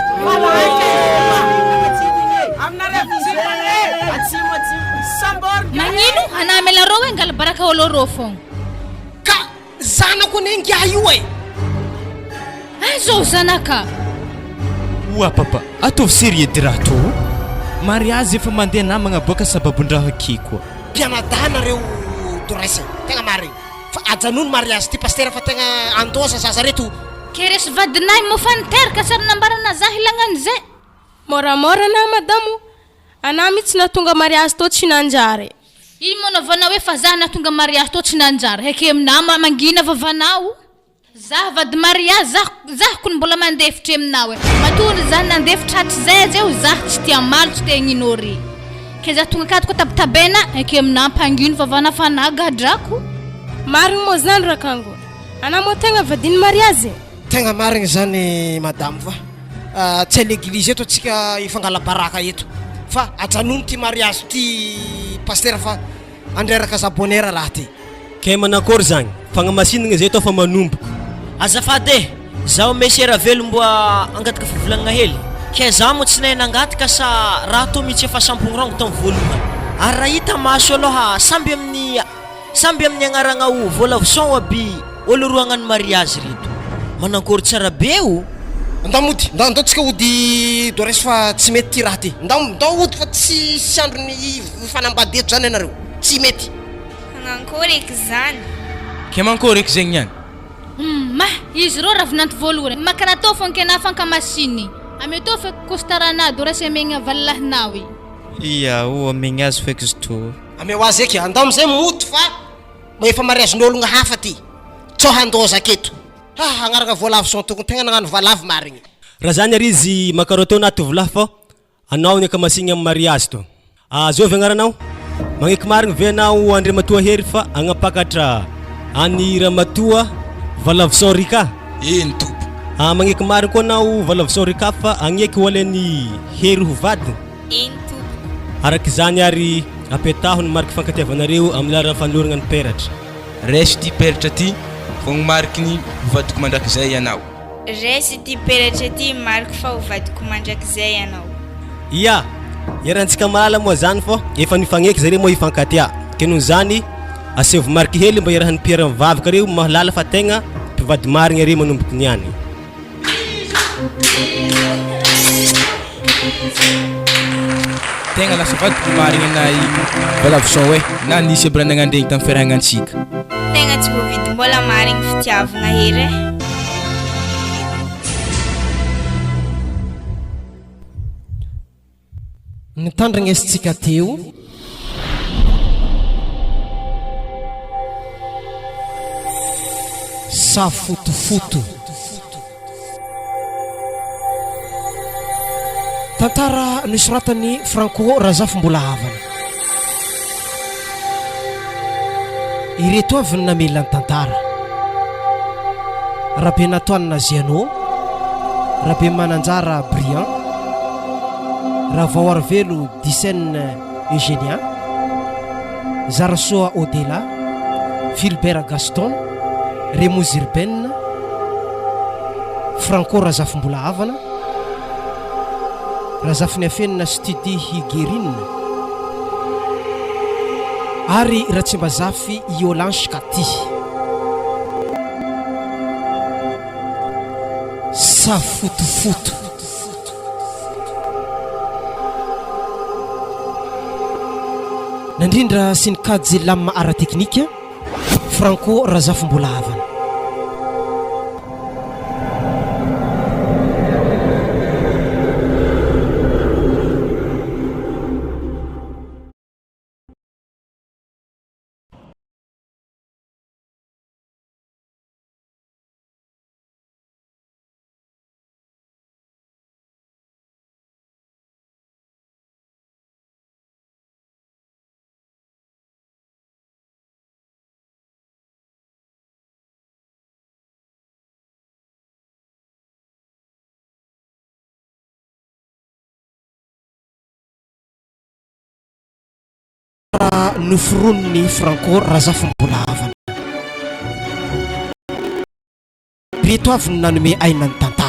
magnino ana mela rô engala baraka olo rô fogna ka zanako nengia io azo zanaka oa papa ataovy sérieux de raha to mariage efa mandeha namagna boaka sababon-draha akiko mpianadana reo Doresa tegna marigny fa ajanono mariage ty pastera fa tegna andosa zaza reto ke resy vadinay mo fa niteraka sary nambarana za hilagnan'izay moramora na madamo ana mitsy natonga mariage to tsy nanjary Ino moa navanao hoe fa zah na tonga mariage to tsy nanjara heky aminao mangina vavanao zah vady mariage zah kun mbola mandefitra aminao matony zah nandefitra hatrizay zay zah tsy tia malo tsy tia ignorer ke zah tonga akato ko tabatabena heky aminao mpangino vavana fana gadrako marigny moa zany rakango ana moa tegna vadiny mariage tegna marigny zany madame fa tsy à l'église eto atsika ifangala baraka eto fa ajanony ty mariage ty pasteur fa andreraka zabonera raha ty ke manakory zagny fagnamasinagna zay atao fa manomboko azafady zaho mesiera velo mbo angataka fivolagnana hely ke zaho mo tsy nahay nangataka sa raha to mihitsy efa sampognorango tamin'ny voalohany ary raha hita maso aloha samby amin'ny agnaragna o volavison aby olo roa hagnano mariage reto manakory tsara be o ndamody ndao tsika ody do resy fa tsy mety ty raha ty ndao ody fa tsy androny fanambadeto zany anareo tsy mety Hagnankory eky zany ke mankory eky zegny niany izy rô ravinanty voalohany makana tô fonkena fankamasiny ame tô fe kostarana do resy amegna valahinao iya o amegna azy feky izy to ame ho azy eky andao amizay moto fa efa mariagen'ologna hafa ty tsao handoza aketo agnaragna voalavo son tokony tegna nagnano valavo marigny raha zany ary izy makaro atao naty volahy fa anao ny akamasigny amin'ny mariage to azovy agnaranao magneky marigny ve anao andre matoa hery fa agnapakatra any ramatoa valavison rika eny tompo magneky marigny koa anao valavison rika fa agneky ho alany hery ho vady eny tompo araky zany ary apetaho ny mariky fankatiavanareo amin'ny laran'ny fanoloragna ny peratra resy ty peratra ty fogny mariky ny vadiko mandrakizay ianao resy ty peratra ty mariky fa hovadiko mandrakizay ianao ia iarantsika mahala moa zany fô efa nifagneky zare moa ifankatia ke noho zany asevo mariky hely mba iarahan'ny piara mivavaka reo mahalala fa tegna mpivady marigny are manomboky niany tegna lasa vadiko marigny anay valavison hoe na nisy aby raha nagnandregny tamin'ny fiarahagnantsika tegna tsy voavidy mbola marigny fitiavagna hery nitandrigna esitsika teo safotofoto tantara nisoratany Franco Razafimbola havana ireto avy ny namelany tantara rahabe natoanina Ziano rahabe mananjara Brian raha vao arvelo Dicenne Eugénia Zarasoa Odela Philbert Gaston Remus Urbaine Franco Razafimbola havana razafiny afenina Studi Higuerine ary Ratsimbazafy Iolanche Kati safotofoto nandrindra sy nikajy lama ara teknika Franco Razafimbola havana noforoniny Franco Razafimbola havana reto avy ny nanome ainany tantara